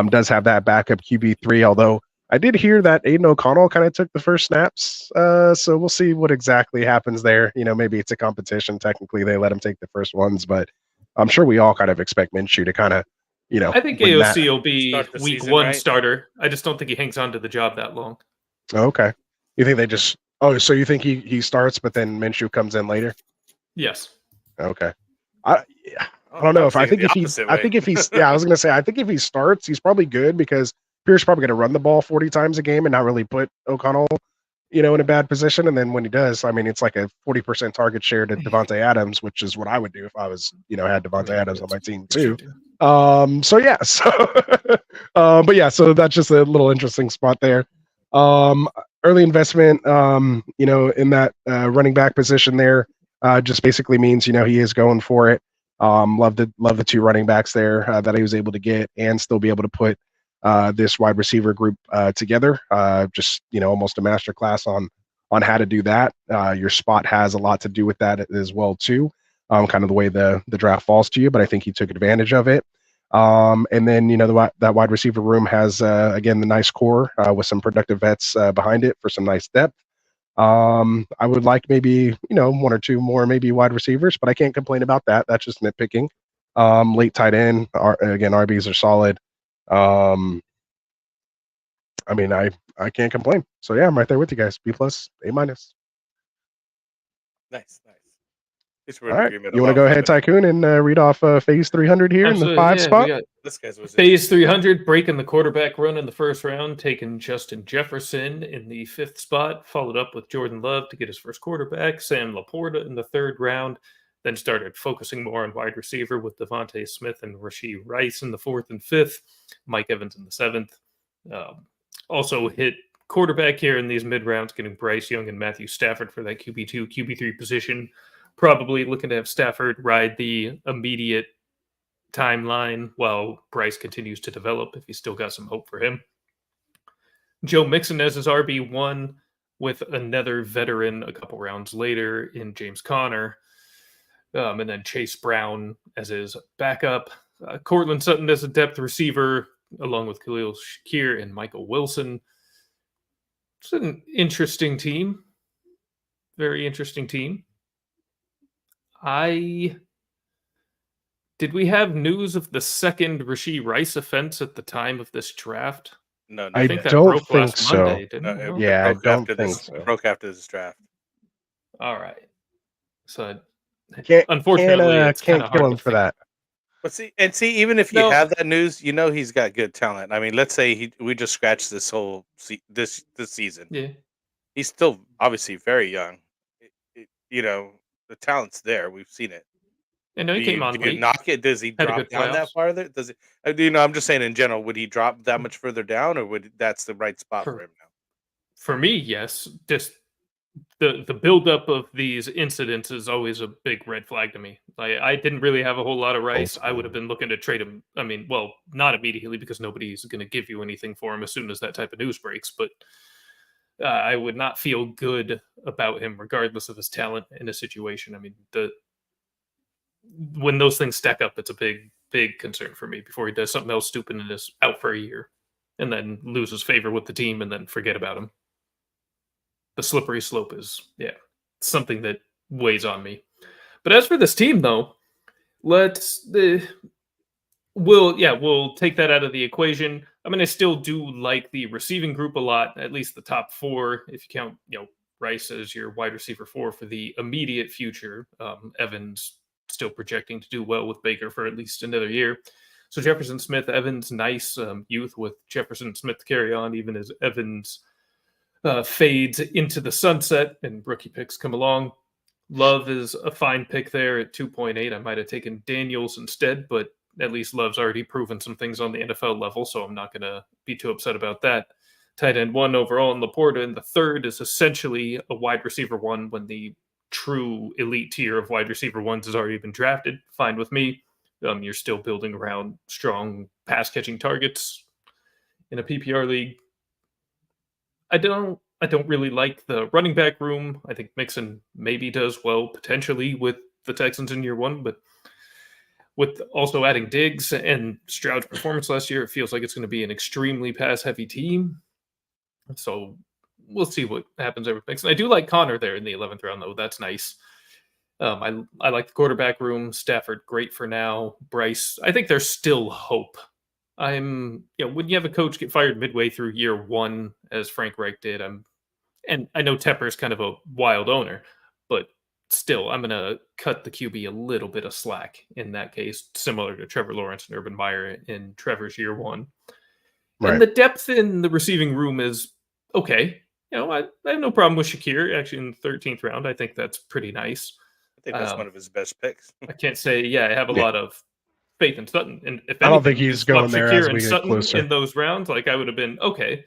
Does have that backup QB3, although I did hear that Aiden O'Connell kind of took the first snaps. So we'll see what exactly happens there. Maybe it's a competition. Technically, they let him take the first ones, but I'm sure we all kind of expect Minshew to kind of, I think AOC will be week season, 1 right? starter. I just don't think he hangs on to the job that long. Okay. You think they just? Oh, so you think he starts, but then Minshew comes in later? Yes. Okay. I don't know I think if he's I was gonna say I think if he starts, he's probably good because Pierce probably gonna run the ball 40 times a game and not really put O'Connell, in a bad position. And then when he does, I mean, it's like a 40% target share to Devontae Adams, which is what I would do if I was, had Devontae Adams on my team too. So yeah, but yeah, so that's just a little interesting spot there. Early investment, in that running back position there, just basically means he is going for it. Love the 2 running backs there that he was able to get and still be able to put this wide receiver group together. Just almost a master class on how to do that. Your spot has a lot to do with that as well too. Kind of the way the draft falls to you, but I think he took advantage of it. And then that wide receiver room has again the nice core with some productive vets behind it for some nice depth. I would like maybe 1 or 2 more maybe wide receivers, but I can't complain about that. That's just nitpicking. Late tight end, again, RBs are solid. I mean, I can't complain. So yeah, I'm right there with you guys. B+, A-. Nice. All right, you want to go ahead, Tycoon, and read off phase 300 here in the 5 spot? This guy's was phase 300, breaking the quarterback run in the first round, taking Justin Jefferson in the 5th spot, followed up with Jordan Love to get his first quarterback, Sam Laporta in the 3rd round, then started focusing more on wide receiver with Devontae Smith and Rashee Rice in the 4th and 5th, Mike Evans in the 7th. Also hit quarterback here in these mid rounds, getting Bryce Young and Matthew Stafford for that QB2, QB3 position. Probably looking to have Stafford ride the immediate timeline while Bryce continues to develop, if he's still got some hope for him. Joe Mixon as his RB1 with another veteran a couple rounds later in James Conner. And then Chase Brown as his backup. Cortland Sutton as a depth receiver, along with Khalil Shakir and Michael Wilson. It's an interesting team. Very interesting team. Did we have news of the second Rashee Rice offense at the time of this draft? No, I think that don't broke think last so. Monday, didn't it? No? Yeah, I broke don't after think this. so. It broke after this draft. All right. So, unfortunately, it's can't kinda kill hard him to for that. But see, even if you have that news, he's got good talent. I mean, let's say we just scratched this whole this season. Yeah, he's still obviously very young. The talent's there. We've seen it. I know he came on Do late. you knock it? Does he Had a drop good down that playoffs. farther? Does it? I'm just saying in general. Would he drop that much further down, or would that's the right spot for him now? For me, yes. Just the buildup of these incidents is always a big red flag to me. I didn't really have a whole lot of Rice. I would have been looking to trade him. I mean, well, not immediately because nobody's going to give you anything for him as soon as that type of news breaks. But I would not feel good about him, regardless of his talent in a situation. I mean, when those things stack up, it's a big concern for me before he does something else stupid and is out for a year, and then loses favor with the team, and then forget about him. The slippery slope is, something that weighs on me. But as for this team, though, we'll take that out of the equation. I mean, I still do like the receiving group a lot, at least the top 4, if you count, Rice as your wide receiver 4 for the immediate future. Evans still projecting to do well with Baker for at least another year. So Jefferson Smith, Evans, nice youth with Jefferson Smith to carry on, even as Evans fades into the sunset and rookie picks come along. Love is a fine pick there at 2.8. I might have taken Daniels instead, but at least Love's already proven some things on the NFL level, so I'm not going to be too upset about that. Tight end 1 overall in Laporta, and the third is essentially a wide receiver 1 when the true elite tier of wide receiver 1s has already been drafted. Fine with me. You're still building around strong pass-catching targets in a PPR league. I don't really like the running back room. I think Mixon maybe does well potentially with the Texans in year 1, but with also adding Diggs and Stroud's performance last year, it feels like it's going to be an extremely pass-heavy team. So we'll see what happens there with Mixon. I do like Connor there in the 11th round, though. That's nice. I like the quarterback room. Stafford, great for now. Bryce, I think there's still hope. When you have a coach get fired midway through year 1, as Frank Reich did, and I know Tepper's kind of a wild owner, but still, I'm going to cut the QB a little bit of slack in that case, similar to Trevor Lawrence and Urban Meyer in Trevor's year 1. Right. And the depth in the receiving room is okay. I have no problem with Shakir, actually, in the 13th round. I think that's pretty nice. I think that's one of his best picks. I can't say, I have a lot of faith in Sutton. And if I don't think anything, he's going there as Shakir we and get Sutton closer. in those rounds, I would have been, okay,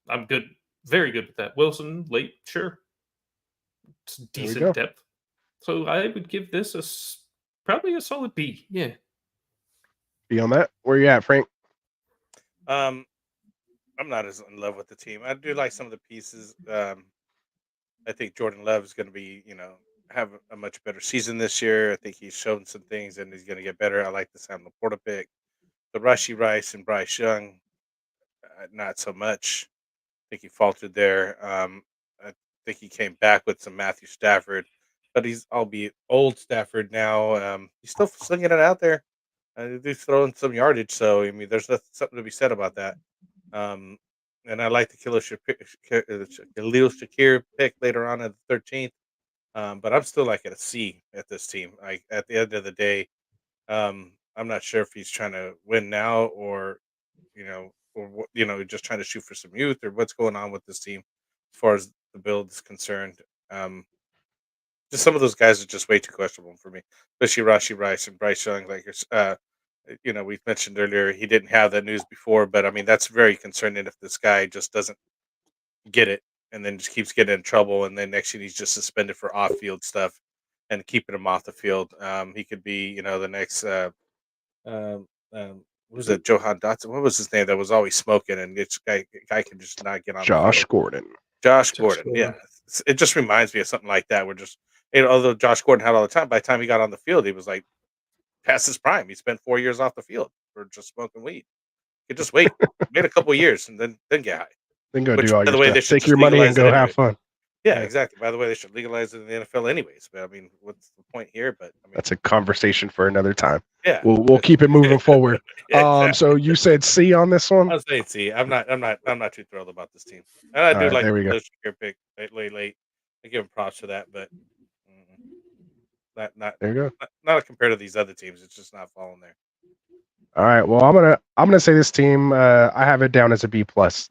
I'm good, very good with that. Wilson, late, sure. It's decent depth. So I would give this probably a solid B. Yeah. Be on that. Where you at, Frank? I'm not as in love with the team. I do like some of the pieces. I think Jordan Love is going to be, have a much better season this year. I think he's shown some things and he's going to get better. I like the Sam Laporta pick. The Rashee Rice and Bryce Young, not so much. I think he faltered there. I think he came back with some Matthew Stafford, but he's albeit old Stafford now. He's still slinging it out there. He's throwing some yardage, so I mean, there's something to be said about that. And I like the Khalil Shakir pick later on at the 13th, but I'm still like at a C at this team. Like at the end of the day, I'm not sure if he's trying to win now or just trying to shoot for some youth or what's going on with this team as far as the build is concerned. Just some of those guys are just way too questionable for me, especially Rashee Rice and Bryce Young. We mentioned earlier he didn't have that news before, but I mean that's very concerning if this guy just doesn't get it and then just keeps getting in trouble, and then next year he's just suspended for off-field stuff and keeping him off the field. He could be, the next. What was it, Johan Dotson? What was his name that was always smoking and this guy can just not get on the field? Gordon. Josh Gordon. Yeah. It just reminds me of something like that. We're just, although Josh Gordon had all the time, by the time he got on the field, he was like past his prime. He spent 4 years off the field for just smoking weed. You could just wait a couple of years and then get high. Then go do all your stuff. Take your money and go have fun. Yeah, exactly. By the way, they should legalize it in the NFL anyways. But I mean, what's the point here? But I mean, that's a conversation for another time. Yeah, we'll keep it moving forward. Exactly. So you said C on this one. I'll say C. I'm not too thrilled about this team. And I do like the Shakir pick late. I give him props for that, but not there you go. Not compared to these other teams. It's just not falling there. All right. Well, I'm gonna say this team. I have it down as a B plus.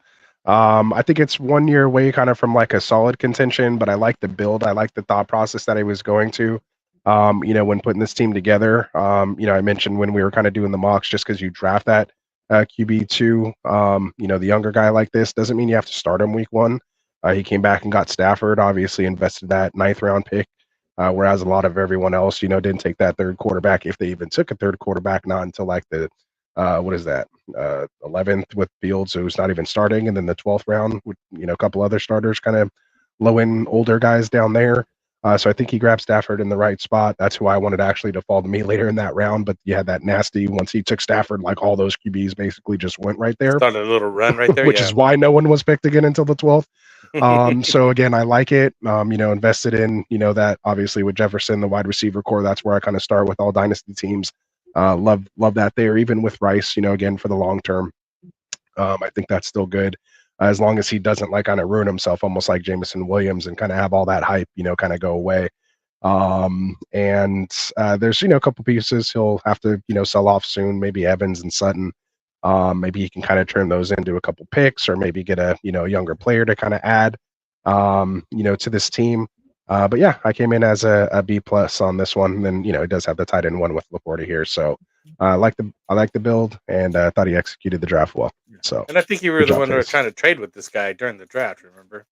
I think it's 1 year away kind of from like a solid contention, but I like the build. I like the thought process that he was going to. When putting this team together. I mentioned when we were kind of doing the mocks, just because you draft that QB2, the younger guy like this doesn't mean you have to start him week 1. He came back and got Stafford, obviously invested that 9th round pick, whereas a lot of everyone else, didn't take that third quarterback, if they even took a third quarterback, not until like the 11th with Fields, who's not even starting, and then the 12th round with a couple other starters, kind of low end older guys down there. So I think he grabbed Stafford in the right spot. That's who I wanted actually to fall to me later in that round. But you had that nasty, once he took Stafford, like all those QBs basically just went right there. Started a little run right there, which is why no one was picked again until the 12th. So again, I like it. Invested in, that obviously with Jefferson, the wide receiver core, that's where I kind of start with all dynasty teams. Love that there, even with Rice, again, for the long term. I think that's still good. As long as he doesn't kind of ruin himself, almost like Jameson Williams, and kind of have all that hype, kind of go away. There's, a couple pieces he'll have to, sell off soon, maybe Evans and Sutton. Maybe he can kind of turn those into a couple picks, or maybe get a, younger player to kind of add, to this team. But yeah, I came in as a B+ on this one. And then, it does have the tight end one with Laporta here. So I like the build, and I thought he executed the draft well. So, and I think you were the one that was trying to trade with this guy during the draft. Remember?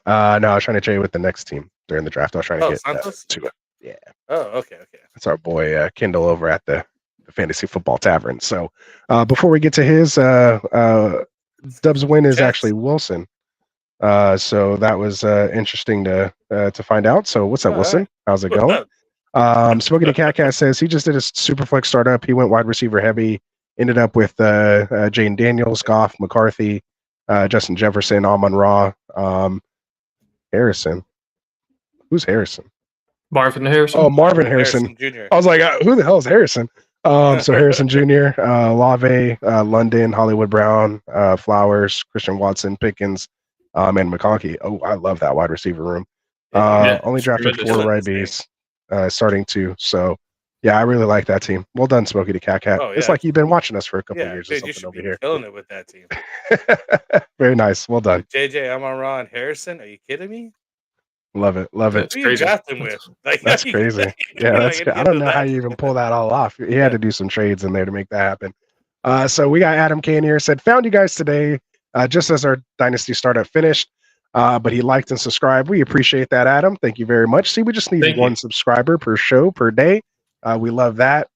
No, I was trying to trade with the next team during the draft. I was trying to get to it. Yeah. Oh, okay. That's our boy Kendall over at the Fantasy Football Tavern. So before we get to his, Dub's win is actually Wilson. So that was interesting to find out. So what's up, Wilson? Right. How's it going? Smoking the Cat says he just did a Superflex startup. He went wide receiver heavy. Ended up with Jane Daniels, Goff, McCarthy, Justin Jefferson, Amon-Ra, Harrison. Who's Harrison? Marvin Harrison. Oh, Marvin Harrison Jr. I was like, who the hell is Harrison? So Harrison Jr., Lave, London, Hollywood Brown, Flowers, Christian Watson, Pickens, and McConkey. Oh, I love that wide receiver room. Only drafted 4 righties, starting 2. So, yeah, I really like that team. Well done, Smokey the Cat. Oh, yeah. It's like you've been watching us for a couple years or something over here. Killing it with that team. Very nice. Well done. JJ, Amon-Ra, and Harrison. Are you kidding me? Love it. Love it. Who you drafting with? That's crazy. Yeah, that's. I don't know how you even pull that all off. He had to do some trades in there to make that happen. So we got Adam Kane here. Said, found you guys today, just as our Dynasty startup finished. But he liked and subscribed. We appreciate that, Adam. Thank you very much. See, we just need one subscriber per show per day. We love that.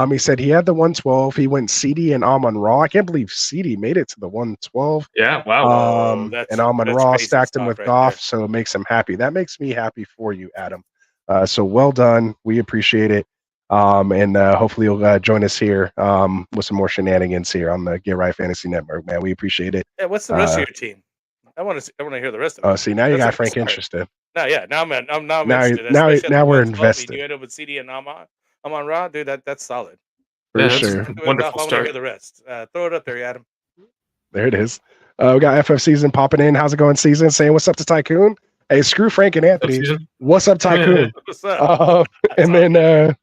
He said he had the 112. He went CD and Amon-Ra. I can't believe CD made it to the 112. Yeah, wow. And Amon-Ra stacked him with Goff, so it makes him happy. That makes me happy for you, Adam. So well done. We appreciate it. And hopefully you'll join us here with some more shenanigans here on the Get Right Fantasy Network, man. We appreciate it. Yeah, what's the rest of your team? I want to hear the rest of it. Oh, see, now you got Frank interested. No, yeah, now I'm interested. Now we're invested. You end up with CD and Amon-Ra, dude. That's solid. For sure. Wonderful start. I want to hear the rest. Throw it up there, Adam. There it is. We got FF Season popping in. How's it going, Season? Saying what's up to Tycoon. Hey, screw Frank and Anthony. What's up, Tycoon? What's up? And then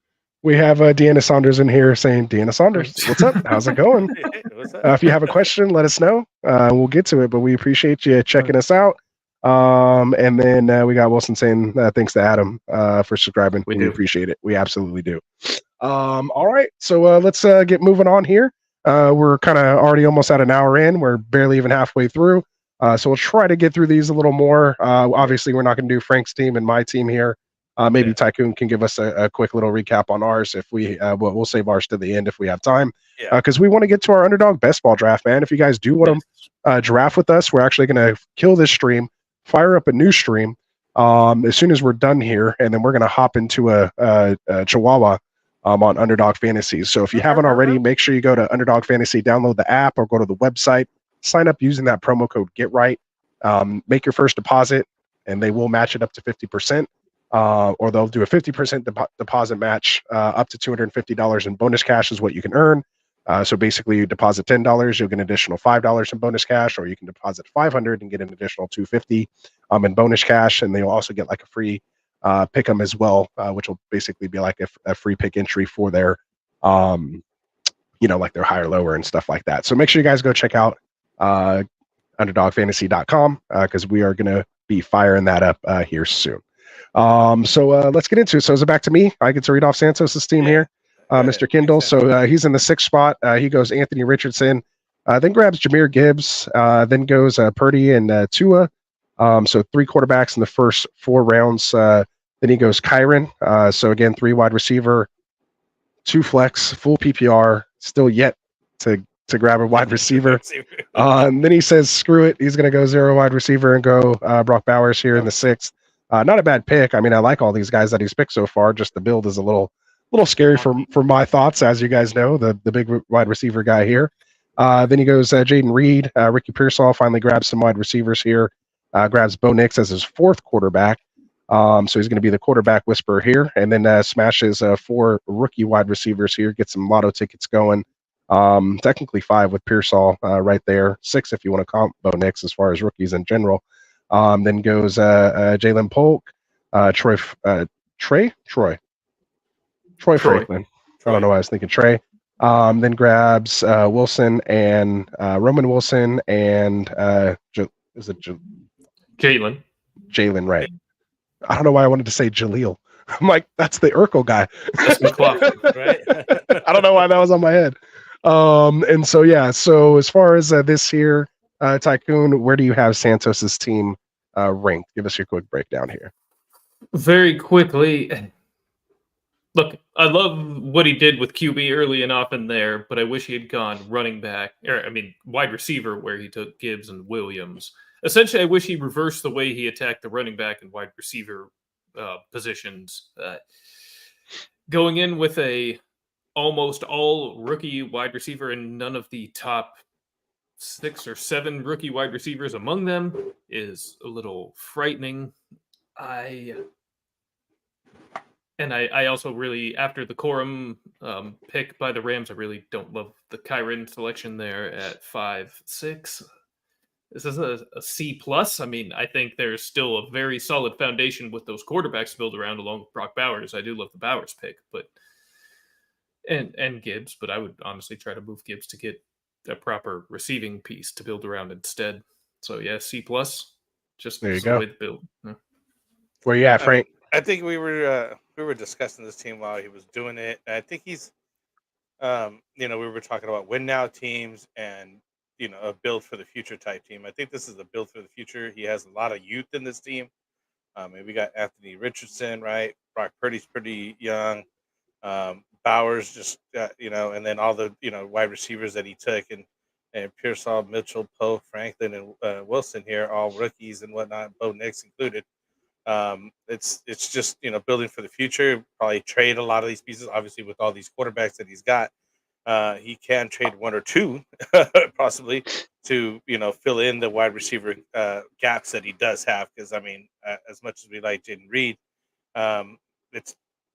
we have Deanna Saunders in here saying, Deanna Saunders, what's up? How's it going? What's up? If you have a question, let us know. We'll get to it, but we appreciate you checking us out. And then we got Wilson saying thanks to Adam for subscribing. We appreciate it. We absolutely do. All right, so let's get moving on here. We're kind of already almost at an hour in. We're barely even halfway through. So we'll try to get through these a little more. Obviously, we're not going to do Frank's team and my team here. Maybe Tycoon can give us a quick little recap on ours if we we'll save ours to the end if we have time. Because we want to get to our underdog best ball draft, man. If you guys do want to draft with us, we're actually going to kill this stream, fire up a new stream as soon as we're done here, and then we're going to hop into a Chihuahua on Underdog Fantasy. So if you haven't already, make sure you go to Underdog Fantasy, download the app, or go to the website, sign up using that promo code GetRight, make your first deposit, and they will match it up to 50%. Or they'll do a 50% deposit match up to $250 in bonus cash is what you can earn. So basically, you deposit $10, you'll get an additional $5 in bonus cash, or you can deposit $500 and get an additional $250 in bonus cash, and they'll also get like a free pick 'em as well, which will basically be like a free pick entry for their, like their higher, lower, and stuff like that. So make sure you guys go check out underdogfantasy.com because we are going to be firing that up here soon. So let's get into it. So is it back to me? I get to read off Santos's team here, Mr. Kindle. So he's in the 6th spot. He goes Anthony Richardson, then grabs Jahmyr Gibbs, then goes Purdy and Tua. So 3 quarterbacks in the first 4 rounds. Then he goes Kyron. So again, 3 wide receiver, 2 flex, full PPR, still yet to grab a wide receiver. And then he says, screw it. He's going to go 0 wide receiver and go Brock Bowers here in the 6th. Not a bad pick. I mean, I like all these guys that he's picked so far. Just the build is a little scary for my thoughts, as you guys know, the big wide receiver guy here. Then he goes Jaden Reed. Ricky Pearsall finally grabs some wide receivers here. Grabs Bo Nix as his 4th quarterback. So he's going to be the quarterback whisperer here. And then smashes 4 rookie wide receivers here. Get some lotto tickets going. Technically 5 with Pearsall right there. 6 if you want to comp Bo Nix as far as rookies in general. Then goes Jalen Polk, Troy Franklin. I don't know why I was thinking Trey. Then grabs Wilson and Roman Wilson and Jalen, right. I don't know why I wanted to say Jaleel. I'm like, that's the Urkel guy. That's McLaughlin, right? I don't know why that was on my head. And so, yeah, so as far as this here, Tycoon, where do you have Santos's team ranked? Give us your quick breakdown here. Very quickly. Look, I love what he did with QB early and often there, but I wish he had gone running back, wide receiver, where he took Gibbs and Williams. Essentially, I wish he reversed the way he attacked the running back and wide receiver positions. Going in with a almost all rookie wide receiver and none of the top 6 or 7 rookie wide receivers among them is a little frightening. I also really, after the Corum pick by the Rams, I really don't love the Kyron selection there at 5-6. This is a C+. I mean, I think there's still a very solid foundation with those quarterbacks to build around along with Brock Bowers. I do love the Bowers pick, but and Gibbs, but I would honestly try to move Gibbs to get a proper receiving piece to build around instead. So yeah, C+. Just there you go. Way to build. Yeah. Where you at, Frank? I think we were discussing this team while he was doing it. I think he's, we were talking about win now teams and a build for the future type team. I think this is a build for the future. He has a lot of youth in this team. And we got Anthony Richardson, right? Brock Purdy's pretty young. Bowers just, and then all the, wide receivers that he took and Pearsall, Mitchell, Poe, Franklin, and Wilson here, all rookies and whatnot, Bo Nix included. It's just, building for the future. Probably trade a lot of these pieces, obviously, with all these quarterbacks that he's got. He can trade 1 or 2 possibly to, fill in the wide receiver gaps that he does have. Because, I mean, as much as we like Jaden Reed,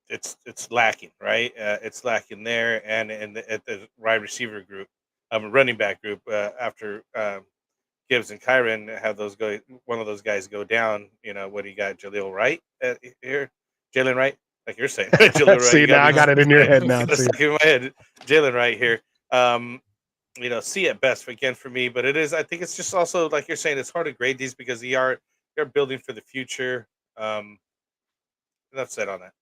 it's lacking, right? It's lacking there and at the wide receiver group, running back group after Gibbs and Kyron have one of those guys go down. What do you got? Jaleel Wright here? Jalen Wright? Like you're saying. Wright, see, now I got it in your head now. Too. In my head. Jalen Wright here. C at best again for me, but I think it's just also, like you're saying, it's hard to grade these because you're building for the future. Enough said on that.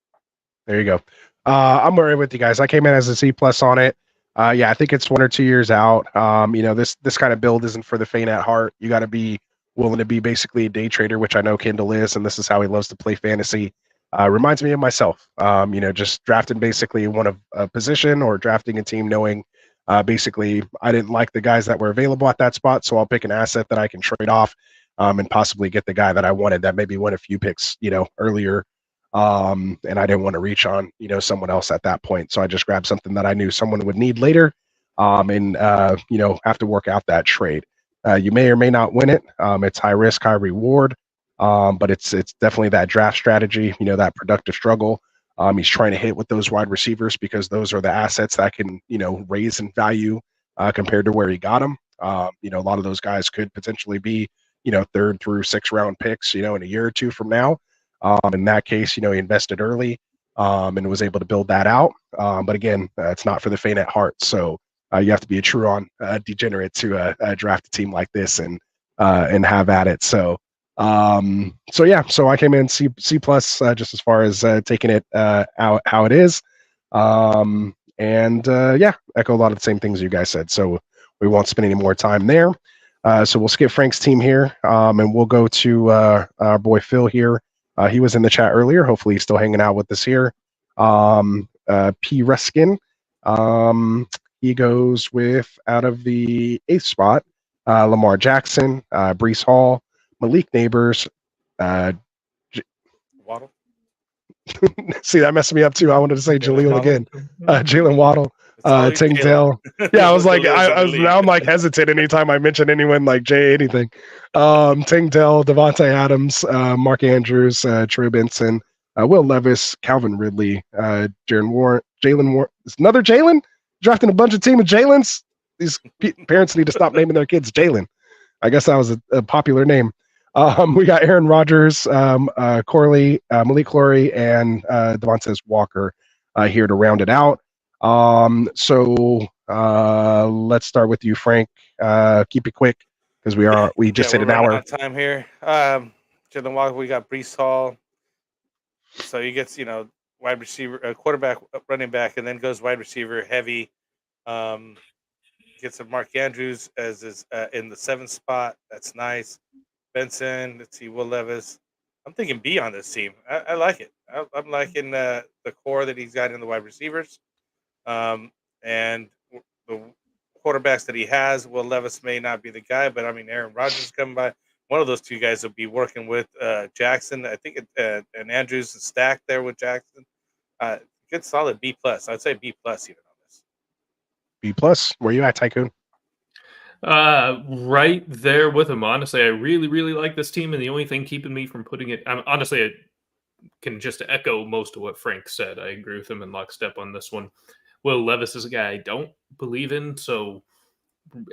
There you go. I'm worried with you guys. I came in as a C+ on it. I think it's 1 or 2 years out. This kind of build isn't for the faint at heart. You got to be willing to be basically a day trader, which I know Kendall is, and this is how he loves to play fantasy. Reminds me of myself. Just drafting basically one of a position or drafting a team knowing basically I didn't like the guys that were available at that spot, so I'll pick an asset that I can trade off and possibly get the guy that I wanted that maybe went a few picks, earlier. And I didn't want to reach on, someone else at that point. So I just grabbed something that I knew someone would need later and have to work out that trade. You may or may not win it. It's high risk, high reward. But it's definitely that draft strategy, that productive struggle. He's trying to hit with those wide receivers because those are the assets that can, raise in value compared to where he got them. A lot of those guys could potentially be, 3rd through 6th round picks, in a year or 2 from now. In that case, he invested early and was able to build that out. But again, it's not for the faint at heart. So you have to be a true on degenerate to draft a team like this and have at it. So So yeah, so I came in C plus just as far as taking it out how it is. Yeah, echo a lot of the same things you guys said. So we won't spend any more time there. So we'll skip Frank's team here, and we'll go to our boy Phil here. He was in the chat earlier. Hopefully, he's still hanging out with us here. P. Ruskin. He goes with, out of the 8th spot, Lamar Jackson, Brees Hall, Malik Neighbors. Waddle. See, that messed me up too. I wanted to say Jaleel Waddle. again. Jalen Waddle, Ting Dell. Yeah, I was like, now I'm like hesitant anytime I mention anyone like Jay anything. Ting Dell, Devontae Adams, Mark Andrews, Trey Benson, Will Levis, Calvin Ridley, Jalen Warren. It's another Jalen? Drafting a bunch of team of Jalen's? These parents need to stop naming their kids Jalen. I guess that was a popular name. We got Aaron Rodgers, Corley, Malik Clory, and Devontae Walker here to round it out. Let's start with you, Frank. Keep it quick because we just hit an hour. Out of time here. Jalen Walker, we got Brees Hall. So he gets, wide receiver, quarterback, running back, and then goes wide receiver heavy. Gets a Mark Andrews as is in the 7th spot. That's nice. Benson, let's see, Will Levis. I'm thinking B on this team. I like it. I'm liking the core that he's got in the wide receivers. And the quarterbacks that he has, Will Levis may not be the guy, but I mean, Aaron Rodgers is coming by. One of those two guys will be working with Jackson. I think and Andrews is stacked there with Jackson. Good solid B plus. I'd say B plus even on this. B plus. Where you at, Tycoon? Right there with him. Honestly, I really, really like this team, and the only thing keeping me from putting it, honestly, I can just echo most of what Frank said. I agree with him in lockstep on this one. Will Levis is a guy I don't believe in,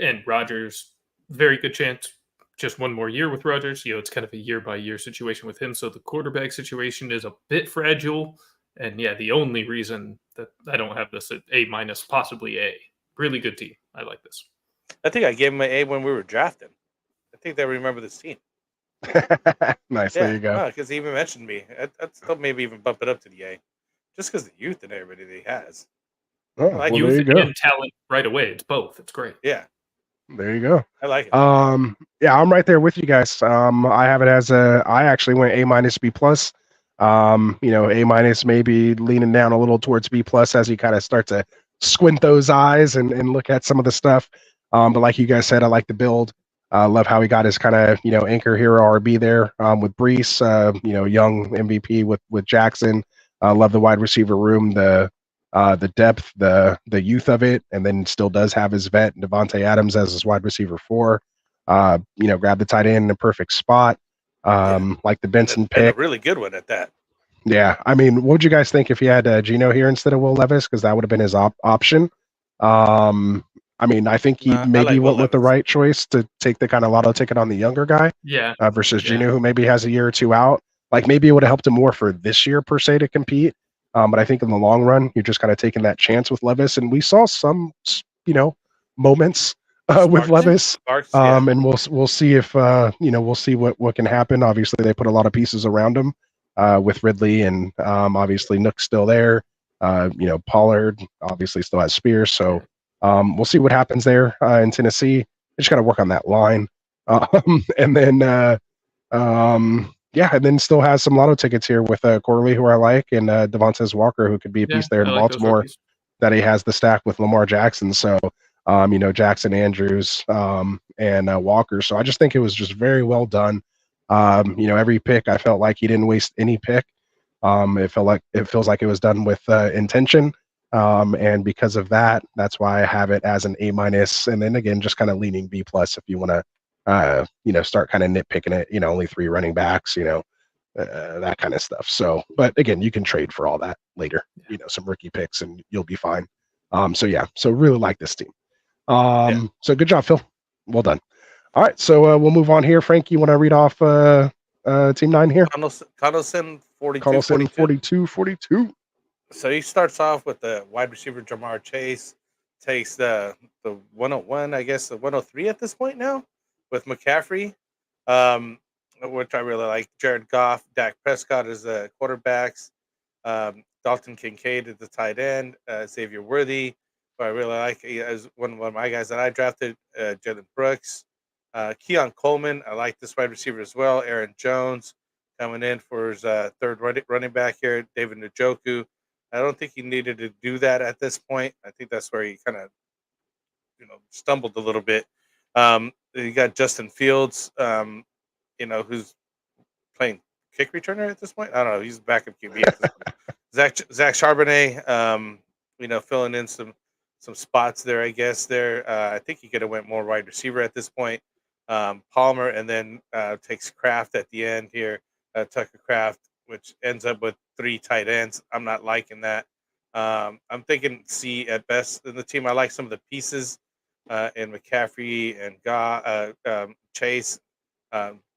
and Rodgers, very good chance. Just one more year with Rodgers. It's kind of a year-by-year situation with him, so the quarterback situation is a bit fragile. And yeah, the only reason that I don't have this at A minus, possibly A. Really good team. I like this. I think I gave him an A when we were drafting. I think they remember this team. Nice. Yeah, there you go. Because he even mentioned me. I'd still maybe even bump it up to the A, just because the youth and everybody that he has. Oh, like youth and talent right away. It's both. It's great. Yeah. There you go. I like it. Yeah, I'm right there with you guys. I have it as I actually went A minus B plus. A minus maybe leaning down a little towards B plus as you kind of start to squint those eyes and look at some of the stuff. But like you guys said, I like the build. Love how he got his kind of anchor hero RB there with Brees. Young MVP with Jackson. Love the wide receiver room, the depth, the youth of it, and then still does have his vet Devontae Adams as his wide receiver 4. Grab the tight end in a perfect spot. Like the Benson pick, a really good one at that. Yeah, I mean, what would you guys think if he had Geno here instead of Will Levis? Because that would have been his option. I mean, I think he maybe went with the right choice to take the kind of lotto ticket on the younger guy. Yeah. Versus Geno, who maybe has a year or two out. Like maybe it would have helped him more for this year per se to compete. But I think in the long run, you're just kind of taking that chance with Levis, and we saw some, moments with Levis. And we'll see if we'll see what can happen. Obviously, they put a lot of pieces around him with Ridley, and obviously Nook's still there. Pollard obviously still has Spears, so we'll see what happens there in Tennessee. They just got to work on that line, and then. And then still has some lotto tickets here with Corley, who I like, and Devontae Walker, who could be a piece there in Baltimore, that he has the stack with Lamar Jackson. So, Jackson, Andrews, and Walker. So I just think it was just very well done. Every pick, I felt like he didn't waste any pick. It feels like it was done with intention. And because of that, that's why I have it as an A minus. And then again, just kind of leaning B plus if you want to. Start kind of nitpicking it, only 3 running backs, that kind of stuff. So, but again, you can trade for all that later, some rookie picks and you'll be fine. So really like this team. So good job, Phil. Well done. All right. So we'll move on here. Frank, you want to read off team 9 here? Connelson 42. So he starts off with the wide receiver, Jamar Chase, takes the 101, I guess the 103 at this point now. With McCaffrey, which I really like. Jared Goff, Dak Prescott as the quarterbacks. Dalton Kincaid at the tight end. Xavier Worthy, who I really like as one of my guys that I drafted. Jalen Brooks. Keon Coleman, I like this wide receiver as well. Aaron Jones coming in for his third running back here. David Njoku. I don't think he needed to do that at this point. I think that's where he kind of, stumbled a little bit. You got Justin Fields, who's playing kick returner at this point. I don't know. He's backup QB at this point. Zach Charbonnet, filling in some spots there, I guess. I think he could have went more wide receiver at this point. Palmer, and then takes Kraft at the end here, Tucker Kraft, which ends up with 3 tight ends. I'm not liking that. I'm thinking C at best in the team. I like some of the pieces in McCaffrey and Chase,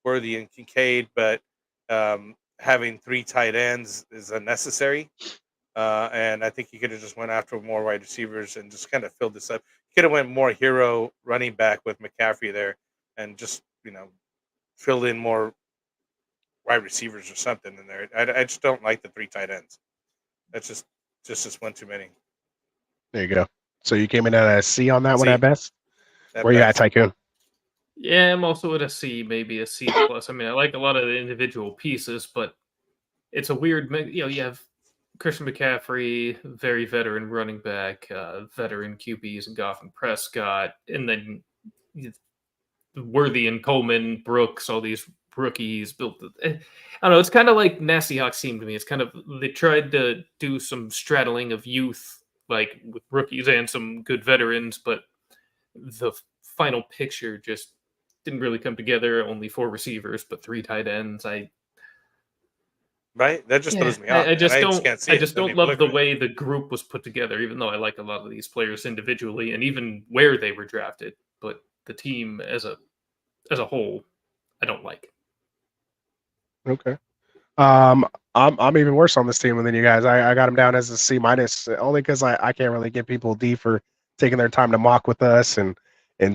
Worthy and Kincaid, but having 3 tight ends is unnecessary. And I think he could have just went after more wide receivers and just kind of filled this up. He could have went more hero running back with McCaffrey there and just, filled in more wide receivers or something in there. I just don't like the 3 tight ends. That's just one too many. There you go. So you came in at a C on that C. one at best? Where you at, Tycoon? Yeah, I'm also at a C, maybe a C plus. I mean, I like a lot of the individual pieces, but it's a weird, you have Christian McCaffrey, very veteran running back, veteran QBs and Goff and Prescott, and then Worthy and Coleman, Brooks, all these rookies built. I don't know. It's kind of like Nasty Hawks team to me. It's kind of, they tried to do some straddling of youth, like with rookies and some good veterans, but the final picture just didn't really come together. Only 4 receivers, but 3 tight ends. Right? That just throws me off. I just can't don't love the way the group was put together, even though I like a lot of these players individually and even where they were drafted. But the team as a whole, I don't like. Okay. I'm even worse on this team than you guys. I got him down as a C minus only because I can't really give people D for taking their time to mock with us and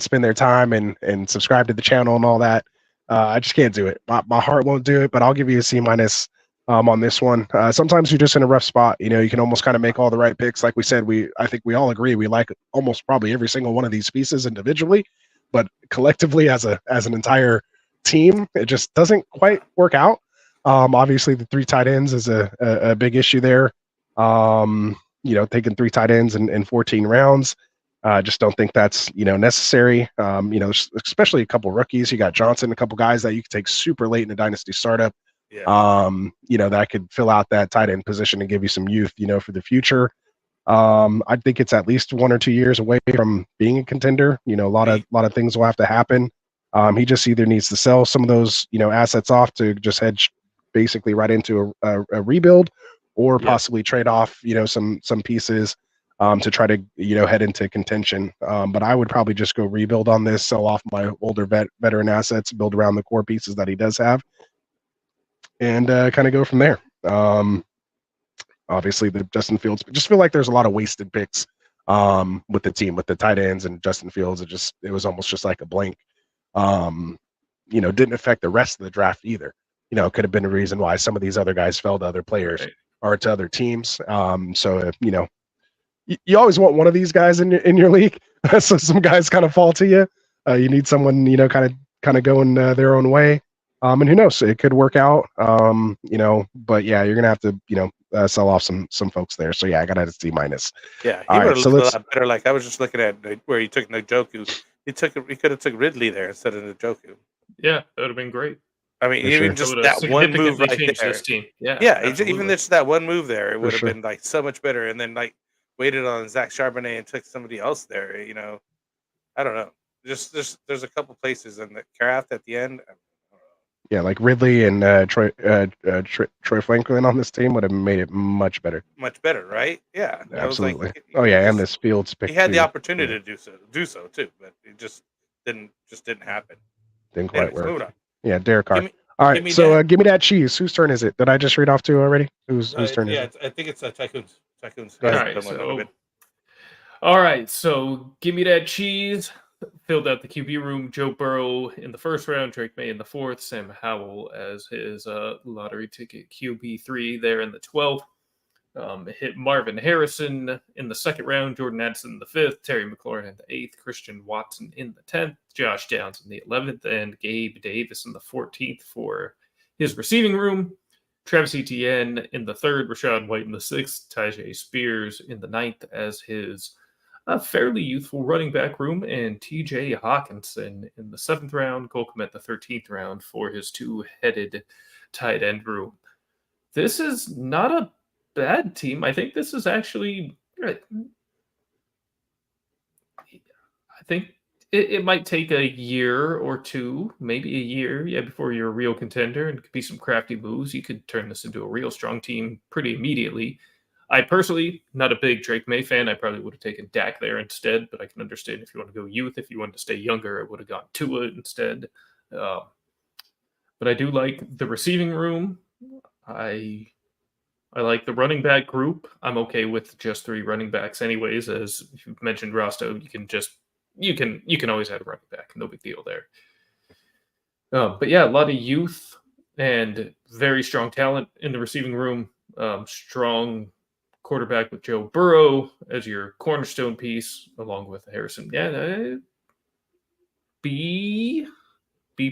spend their time and subscribe to the channel and all that. I just can't do it. My heart won't do it, but I'll give you a C minus on this one. Sometimes you're just in a rough spot. You can almost kind of make all the right picks. Like we said, I think we all agree we like almost probably every single one of these pieces individually, but collectively as an entire team, it just doesn't quite work out. Obviously the 3 tight ends is a big issue there. Taking 3 tight ends in 14 rounds. Just don't think that's, necessary. Especially a couple rookies. You got Johnson, a couple guys that you could take super late in a dynasty startup. Yeah. That could fill out that tight end position and give you some youth, for the future. I think it's at least 1 or 2 years away from being a contender. A lot of things will have to happen. He just either needs to sell some of those, assets off to just hedge basically right into a rebuild, or possibly trade off, some pieces to try to, head into contention. But I would probably just go rebuild on this, sell off my older veteran assets, build around the core pieces that he does have, and kind of go from there. Obviously, the Justin Fields, just feel like there's a lot of wasted picks with the team, with the tight ends and Justin Fields. It was almost just like a blank. Didn't affect the rest of the draft either. It could have been a reason why some of these other guys fell to other players or to other teams. You always want one of these guys in your league, so some guys kind of fall to you. You need someone, kind of going their own way. And who knows, it could work out. But yeah, you're gonna have to, sell off some folks there. So yeah, I got a C minus. Yeah, he would have looked a lot better. Like I was just looking at where he took Njoku. He could have took Ridley there instead of Njoku. Yeah, that would have been great. I mean, even just that one move right there. This team. Yeah, even just that one move there, it would have been like so much better. And then like waited on Zach Charbonnet and took somebody else there. I don't know. Just there's a couple places in the Kraft at the end. Yeah, like Ridley and Troy Franklin on this team would have made it much better. Much better, right? Yeah, absolutely. And this Fields pick. He had the opportunity to do so too, but it just didn't happen. Didn't quite work. Yeah, Derek Carr. All right, give me that cheese. Whose turn is it? Did I just read off to already? Whose turn is it? Yeah, I think it's Tycoon's. All right, so give me that cheese. filled out the QB room. Joe Burrow in the first round, Drake May in the fourth, Sam Howell as his lottery ticket QB3 there in the 12th. Hit Marvin Harrison in the second round, Jordan Addison in the 5th, Terry McLaurin in the 8th, Christian Watson in the 10th, Josh Downs in the 11th, and Gabe Davis in the 14th for his receiving room. Travis Etienne in the 3rd, Rashad White in the 6th, Tyjae Spears in the 9th as his fairly youthful running back room, and TJ Hawkinson in the 7th round, Golcom at the 13th round for his two-headed tight end room. This is not a bad team. I think this is actually, I think it might take a year or two, maybe a year, before you're a real contender, and it could be some crafty moves. You could turn this into a real strong team pretty immediately. I personally, not a big Drake May fan. I probably would have taken Dak there instead, but I can understand if you want to go youth. If you wanted to stay younger, I would have gone Tua instead. But I do like the receiving room. I like the running back group. I'm okay with just 3 running backs anyways. As you mentioned, Rasta, you can always add a running back. No big deal there. But yeah, a lot of youth and very strong talent in the receiving room. Strong quarterback with Joe Burrow as your cornerstone piece, along with Harrison. Yeah, B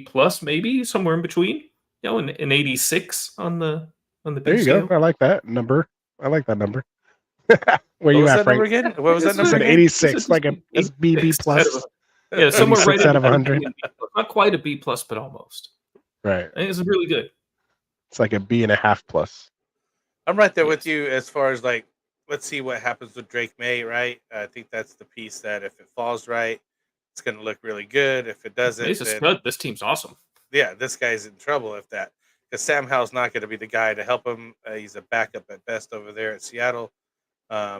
plus maybe, somewhere in between. An 86 on the There you scale. go. I like that number. Where What you was at, that number Frank? again? What was that I number said again? 86, like a BB plus. Yeah, somewhere 86 right out in of 100. Not quite a B plus, but almost. Right. I think it's really good. It's like a B.5 plus. I'm right there with you as far as like, let's see what happens with Drake May, right? I think that's the piece that if it falls right, it's going to look really good. If it doesn't, May's a stud. This team's awesome. Yeah, this guy's in trouble if that. Because Sam Howell's not going to be the guy to help him. He's a backup at best over there at Seattle,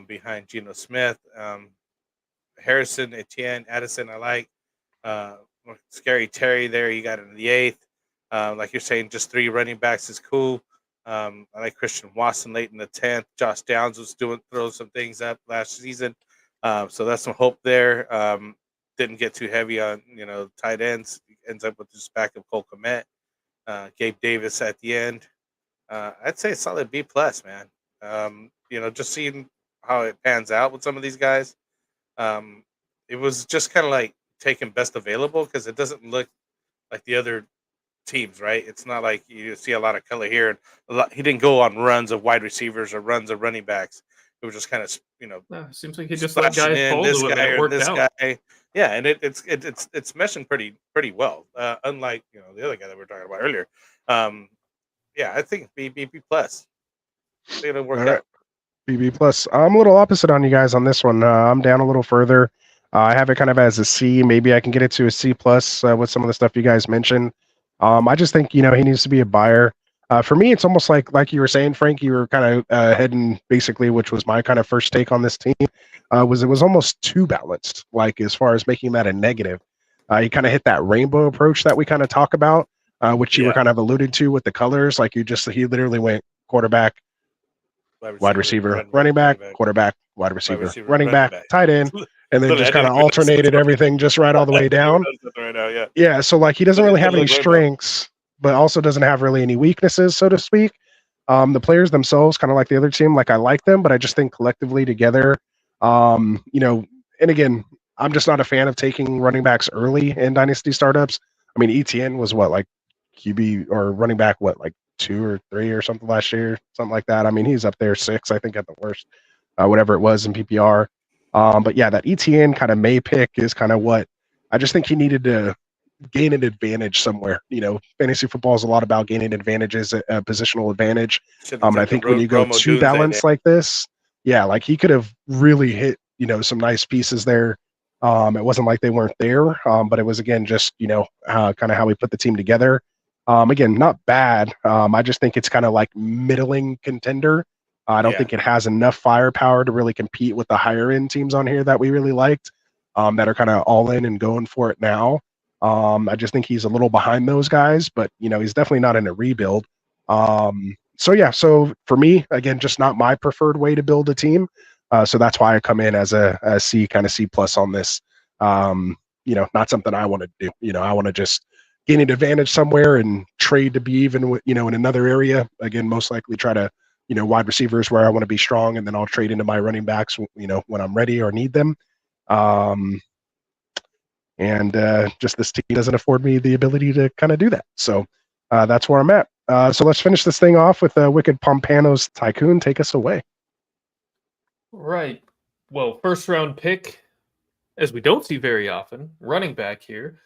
behind Geno Smith. Harrison, Etienne, Addison, I like. Scary Terry there, you got in the 8th. Like you're saying, just 3 running backs is cool. I like Christian Watson late in the 10th. Josh Downs was throwing some things up last season. So that's some hope there. Didn't get too heavy on, tight ends. Ends up with this backup Cole Kmet. Gabe Davis at the end. I'd say a solid B plus, man. Just seeing how it pans out with some of these guys. It was just kind of like taking best available because it doesn't look like the other teams, right? It's not like you see a lot of color here. And he didn't go on runs of wide receivers or runs of running backs. It was just kind of, seems like he just let guys fall this to it guy and it or worked this out. guy. Yeah, and it's meshing pretty well. Unlike the other guy that we were talking about earlier. Yeah, I think B plus. I think it'll work out. BB plus. I'm a little opposite on you guys on this one. I'm down a little further. I have it kind of as a C. Maybe I can get it to a C plus with some of the stuff you guys mentioned. I just think he needs to be a buyer. For me, it's almost like you were saying, Frank. You were kind of heading basically, which was my kind of first take on this team. It was almost too balanced. Like as far as making that a negative, you kind of hit that rainbow approach that we kind of talk about, which you were kind of alluding to with the colors. Like he literally went quarterback, wide receiver, running back, quarterback, wide receiver, running back, tight end, and then just kind of alternated everything just right all the way down. Right now, yeah. So like he doesn't really have any strengths, but also doesn't have really any weaknesses, so to speak. The players themselves, kind of like the other team, like I like them, but I just think collectively together, and again, I'm just not a fan of taking running backs early in dynasty startups. I mean, ETN was like QB or running back, like 2 or 3 or something last year, something like that. I mean, he's up there 6, I think, at the worst, whatever it was in PPR. But yeah, that ETN kind of May pick is kind of what I just think he needed to gain an advantage somewhere. Fantasy football is a lot about gaining advantages, positional advantage. And I think when you go too balanced like this, yeah, like he could have really hit, some nice pieces there. It wasn't like they weren't there, but it was, again, just, kind of how we put the team together. Again, not bad. I just think it's kind of like middling contender. I don't think it has enough firepower to really compete with the higher end teams on here that we really liked, that are kind of all in and going for it now. I just think he's a little behind those guys, but he's definitely not in a rebuild. So for me, again, just not my preferred way to build a team. So that's why I come in as a C, kind of C plus on this. not something I want to do. I want to just gain an advantage somewhere and trade to be even with, in another area. Again, most likely try to, wide receivers where I want to be strong, and then I'll trade into my running backs, when I'm ready or need them. And just this team doesn't afford me the ability to kind of do that. So that's where I'm at. So let's finish this thing off with Wicked Pompano's Tycoon. Take us away. Right. Well, first round pick, as we don't see very often, running back here.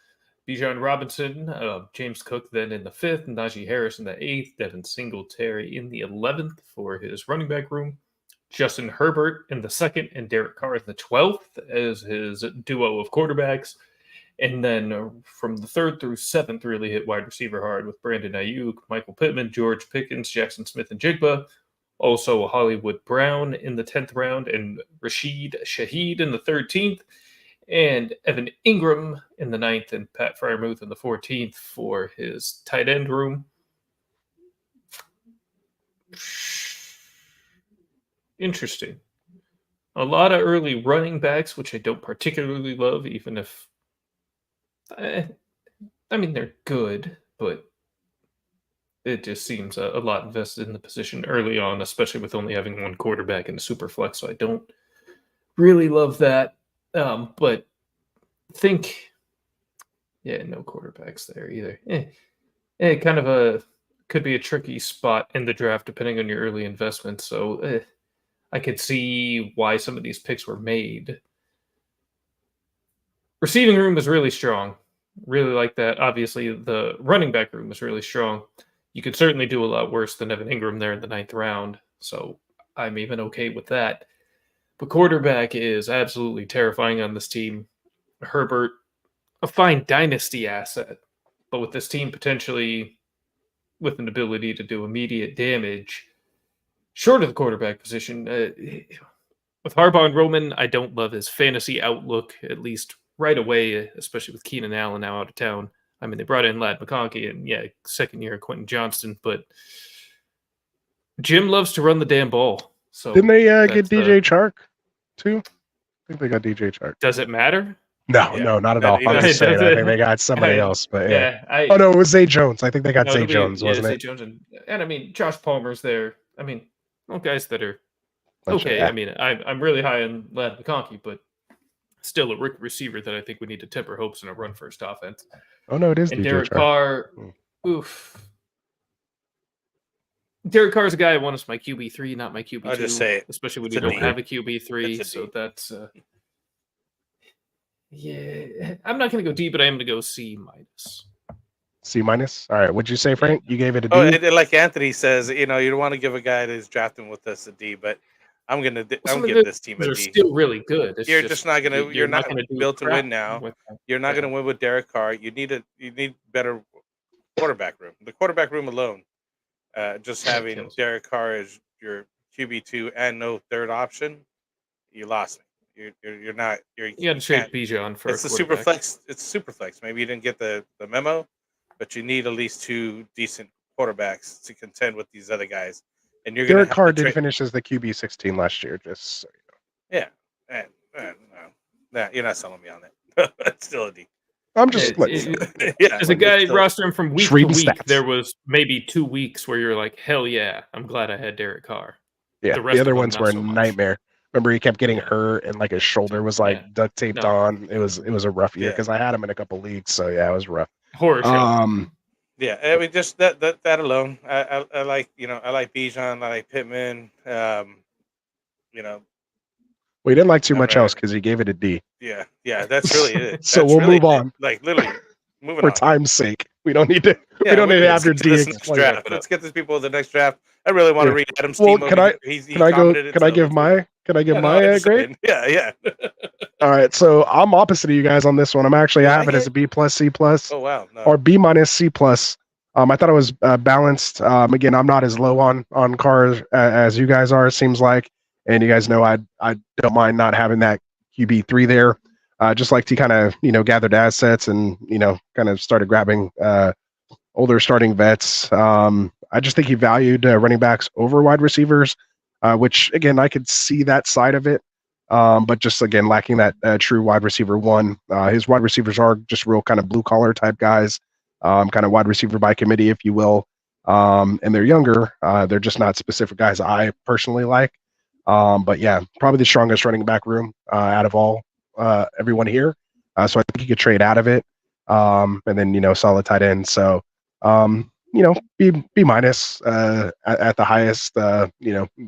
Bijan Robinson, James Cook then in the 5th, Najee Harris in the 8th, Devin Singletary in the 11th for his running back room, Justin Herbert in the 2nd, and Derek Carr in the 12th as his duo of quarterbacks. And then from the 3rd through 7th, really hit wide receiver hard with Brandon Ayuk, Michael Pittman, George Pickens, Jackson Smith, and Jigba. Also Hollywood Brown in the 10th round, and Rashid Shaheed in the 13th. And Evan Ingram in the 9th, and Pat Freiermuth in the 14th for his tight end room. Interesting. A lot of early running backs, which I don't particularly love, even if, they're good, but it just seems a lot invested in the position early on, especially with only having one quarterback in the Superflex, so I don't really love that. But think, no quarterbacks there either. Kind of could be a tricky spot in the draft depending on your early investment. So I could see why some of these picks were made. Receiving room is really strong. Really like that. Obviously, the running back room is really strong. You could certainly do a lot worse than Evan Ingram there in the 9th round. So I'm even okay with that. But quarterback is absolutely terrifying on this team. Herbert, a fine dynasty asset, but with this team potentially with an ability to do immediate damage, short of the quarterback position. With Harbaugh and Roman, I don't love his fantasy outlook, at least right away, especially with Keenan Allen now out of town. They brought in Ladd McConkey and, second year Quentin Johnston, but Jim loves to run the damn ball. So didn't they get DJ Chark too? I think they got DJ Chark. Does it matter? No, not at all. I'm just saying. I think they got somebody else, but it was Zay Jones. I think they got Zay Jones, wasn't it? Zay Jones, and Josh Palmer's there. All guys that are okay. I'm really high on Ladd McConkey, but still a receiver that I think we need to temper hopes in a run-first offense. Oh no, it is. And DJ Derek Chark. Carr. Oof. Derek Carr is a guy I want as my QB3, not my QB2. I'll just say it. Especially when you don't have a QB3. So that's I'm not going to go D, but I am going to go C-. C-? All right. What'd you say, Frank? You gave it a D? Oh, like Anthony says, you don't want to give a guy that's drafting with us a D, but I'm gonna give this team a D. They're still really good. You're just not gonna. You're not gonna build to win now. You're not gonna win with Derek Carr. You need better quarterback room. The quarterback room alone, just having Derek Carr as your QB2 and no third option, you lost me. You're not. You got to trade Bijan for. It's the Superflex. It's Superflex. Maybe you didn't get the memo, but you need at least 2 decent quarterbacks to contend with these other guys. And you're Derek Carr did finish as the QB16 last year, just so you know. Yeah. No, you're not selling me on that. It's still a D. I'm just as a guy rostering from week to week, stats. There was maybe 2 weeks where you're like, hell yeah, I'm glad I had Derek Carr. Yeah, the other ones were a nightmare. Remember, he kept getting hurt, and his shoulder was duct taped on. It was a rough year because I had him in a couple leagues. So yeah, it was rough. Horror show. Yeah, just that alone. I like I like Bijan, I like Pittman. We didn't like too much else because he gave it a D. Yeah, that's really it. So we'll move on. Literally, moving for on. Time's sake. We don't need to. We don't need to have your D. Let's get these people to the next draft. I really want to read Adam's team. Well, can I give my grade? Yeah. All right, so I'm opposite of you guys on this one. I'm actually I have it as a B+, C+. Oh wow. No. Or B-, C+. I thought it was balanced. Again, I'm not as low on Carr as you guys are. It seems like, and you guys know I don't mind not having that QB3 there. Just like to kind of gathered assets and kind of started grabbing older starting vets. I just think he valued running backs over wide receivers, which again I could see that side of it. but just again lacking that true wide receiver one. His wide receivers are just real kind of blue collar type guys, kind of wide receiver by committee, if you will. And they're younger. They're just not specific guys I personally like. But yeah, probably the strongest running back room out of all everyone here. So I think you could trade out of it. And then solid tight end. So B minus at the highest.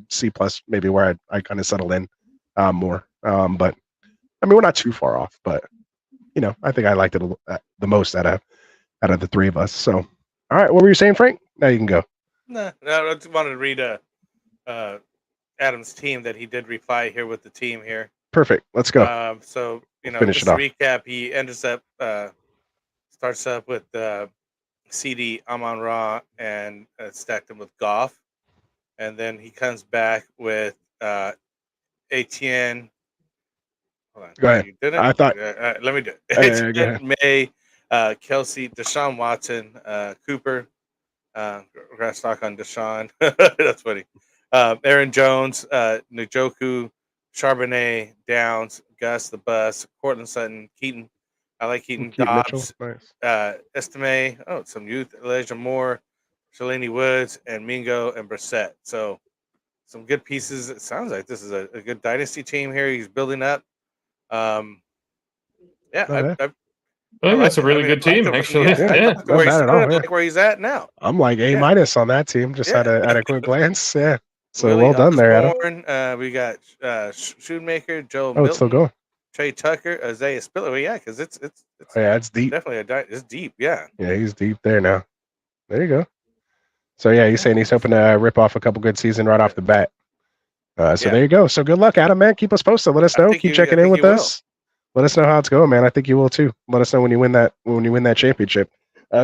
C plus maybe where I kind of settle in more. But I mean we're not too far off. But I think I liked it the most out of the three of us. So all right, what were you saying, Frank? Now you can go. No, I just wanted to read Adam's team that he did reply here with the team here. Perfect. Let's go. So Finish just it to off. recap, he starts up with CD Amon Ra and stacked him with Goff, and then he comes back with Etienne. Hold on. Go ahead. You did it? I thought. Let me do it. Go Etienne, ahead. May, Kelsey, Deshaun Watson, Cooper. Got stock on Deshaun. That's funny. Aaron Jones, Njoku, Charbonnet, Downs, Gus the Bus, Cortland Sutton, Keaton. I like Keaton. Dobbs, Nice. Estime. Oh, some youth. Elijah Moore, Shalini Woods, and Mingo and Brissett. So some good pieces. It sounds like this is a good dynasty team here. He's building up. Not I I think that's a really good team, actually. Yeah. Not bad at all, I like where he's at now. I'm like A minus on that team. Just at a quick glance. Yeah. So Willie well done there, Adam. Osborne, we got Shoemaker, Joe Oh, it's still Milton, going. Trey Tucker, Isaiah Spiller. Well, yeah, because it's Yeah, it's deep. definitely it's deep. Yeah. Yeah, he's deep there now. There you go. So yeah, he's saying he's hoping to rip off a couple good season right off the bat. So there you go. So good luck, Adam, man. Keep us posted. Let us know. Keep checking in with us. Let us know how it's going, man. I think you will too. Let us know when you win that championship.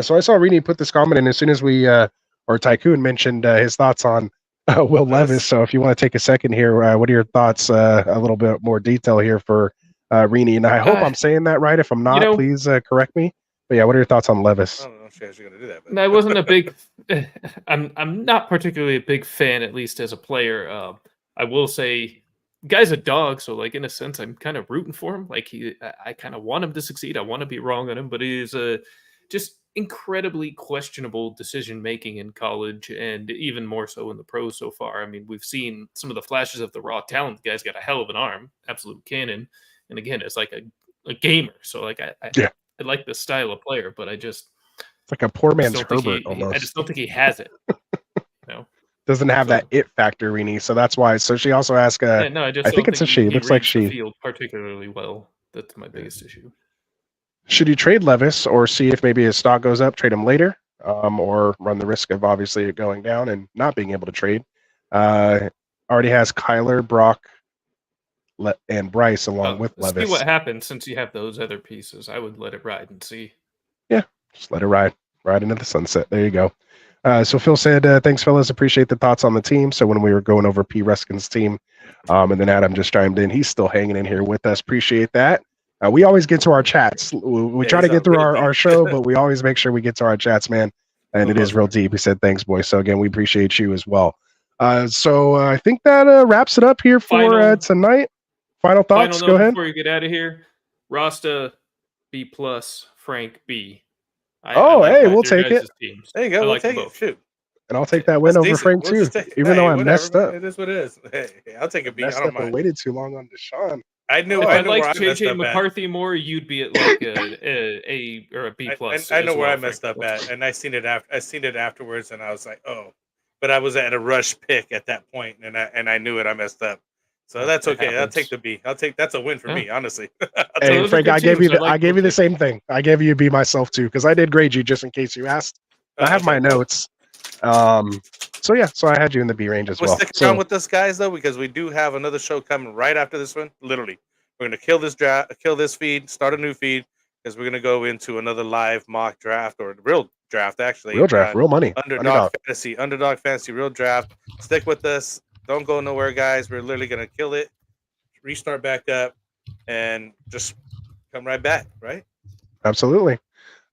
So I saw Rini put this comment in as soon as we or Tycoon mentioned his thoughts on Will Levis. So if you want to take a second here, what are your thoughts? A little bit more detail here for Rini, and I hope I'm saying that right. If I'm not, please correct me. But yeah, what are your thoughts on Levis? I don't know if you're going to do that. But. I wasn't a big. I'm not particularly a big fan, at least as a player. I will say. Guy's a dog, so like in a sense, I'm kind of rooting for him. Like I kind of want him to succeed. I want to be wrong on him, but he's just incredibly questionable decision making in college, and even more so in the pros so far. I mean, we've seen some of the flashes of the raw talent. The guy's got a hell of an arm, absolute cannon. And again, it's like a gamer. So like I like this style of player, but it's like a poor man's Herbert almost. I just don't think he has it. Doesn't have that it factor, Rini. So that's why. So she also asked. I think it's a she. Looks like she. Field particularly well. That's my biggest issue. Should you trade Levis or see if maybe his stock goes up, trade him later, or run the risk of obviously it going down and not being able to trade? Already has Kyler, Brock, and Bryce along with Levis. See what happens since you have those other pieces. I would let it ride and see. Yeah, just let it ride into the sunset. There you go. So Phil said, thanks, fellas. Appreciate the thoughts on the team. So when we were going over P. Ruskin's team, and then Adam just chimed in. He's still hanging in here with us. Appreciate that. We always get to our chats. We try to get through our show, but we always make sure we get to our chats, man. And it is real deep. He said, thanks, boys. So again, we appreciate you as well. So I think that wraps it up here for tonight. Final thoughts? Go ahead. Before you get out of here, Rasta B+, Frank B. We'll take it. Teams. There you go. We'll take it. Shoot. And I'll take that win over Frank too, even though I messed up. It is what it is. Hey, I'll take a B. I don't mind. I waited too long on Deshaun. I knew. If I liked JJ McCarthy more, you'd be at like a or a B+. I know where I messed up at, and I seen it afterwards, and I was like, oh. But I was at a rush pick at that point, and I knew it. I messed up. So that's okay. I'll take the B. That's a win for me, honestly. Hey, Frank, I gave you the same thing. I gave you a B myself too, because I did grade you just in case you asked. I have my notes. So I had you in the B range as well. Stick around with us, guys, though, because we do have another show coming right after this one. Literally, we're gonna kill this feed, start a new feed, because we're gonna go into another live mock draft or real draft, actually. Real draft, real money. Underdog fantasy, real draft. Stick with us. Don't go nowhere, guys. We're literally going to kill it, restart back up, and just come right back, right? Absolutely.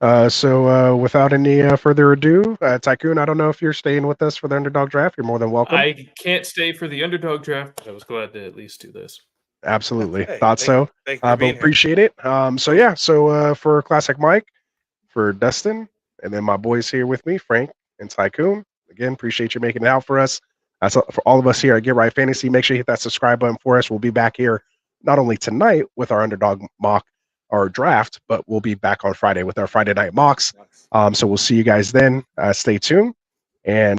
So without any further ado, Tycoon, I don't know if you're staying with us for the Underdog Draft. You're more than welcome. I can't stay for the Underdog Draft, but I was glad to at least do this. Absolutely. Hey, Thought so. Thank you for But being here. appreciate it. So yeah, so for Classic Mike, for Dustin, and then my boys here with me, Frank and Tycoon. Again, appreciate you making it out for us. So for all of us here at Get Right Fantasy, make sure you hit that subscribe button for us. We'll be back here not only tonight with our underdog mock or draft, but we'll be back on Friday with our Friday night mocks. So we'll see you guys then. Stay tuned, and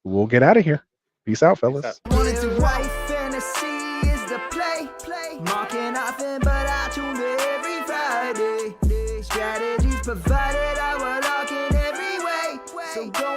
we'll get out of here. Peace out, fellas. Wanted to white fantasy is the play. Marking nothing, but I tune in every Friday. Strategies provided, I will lock in every way. So go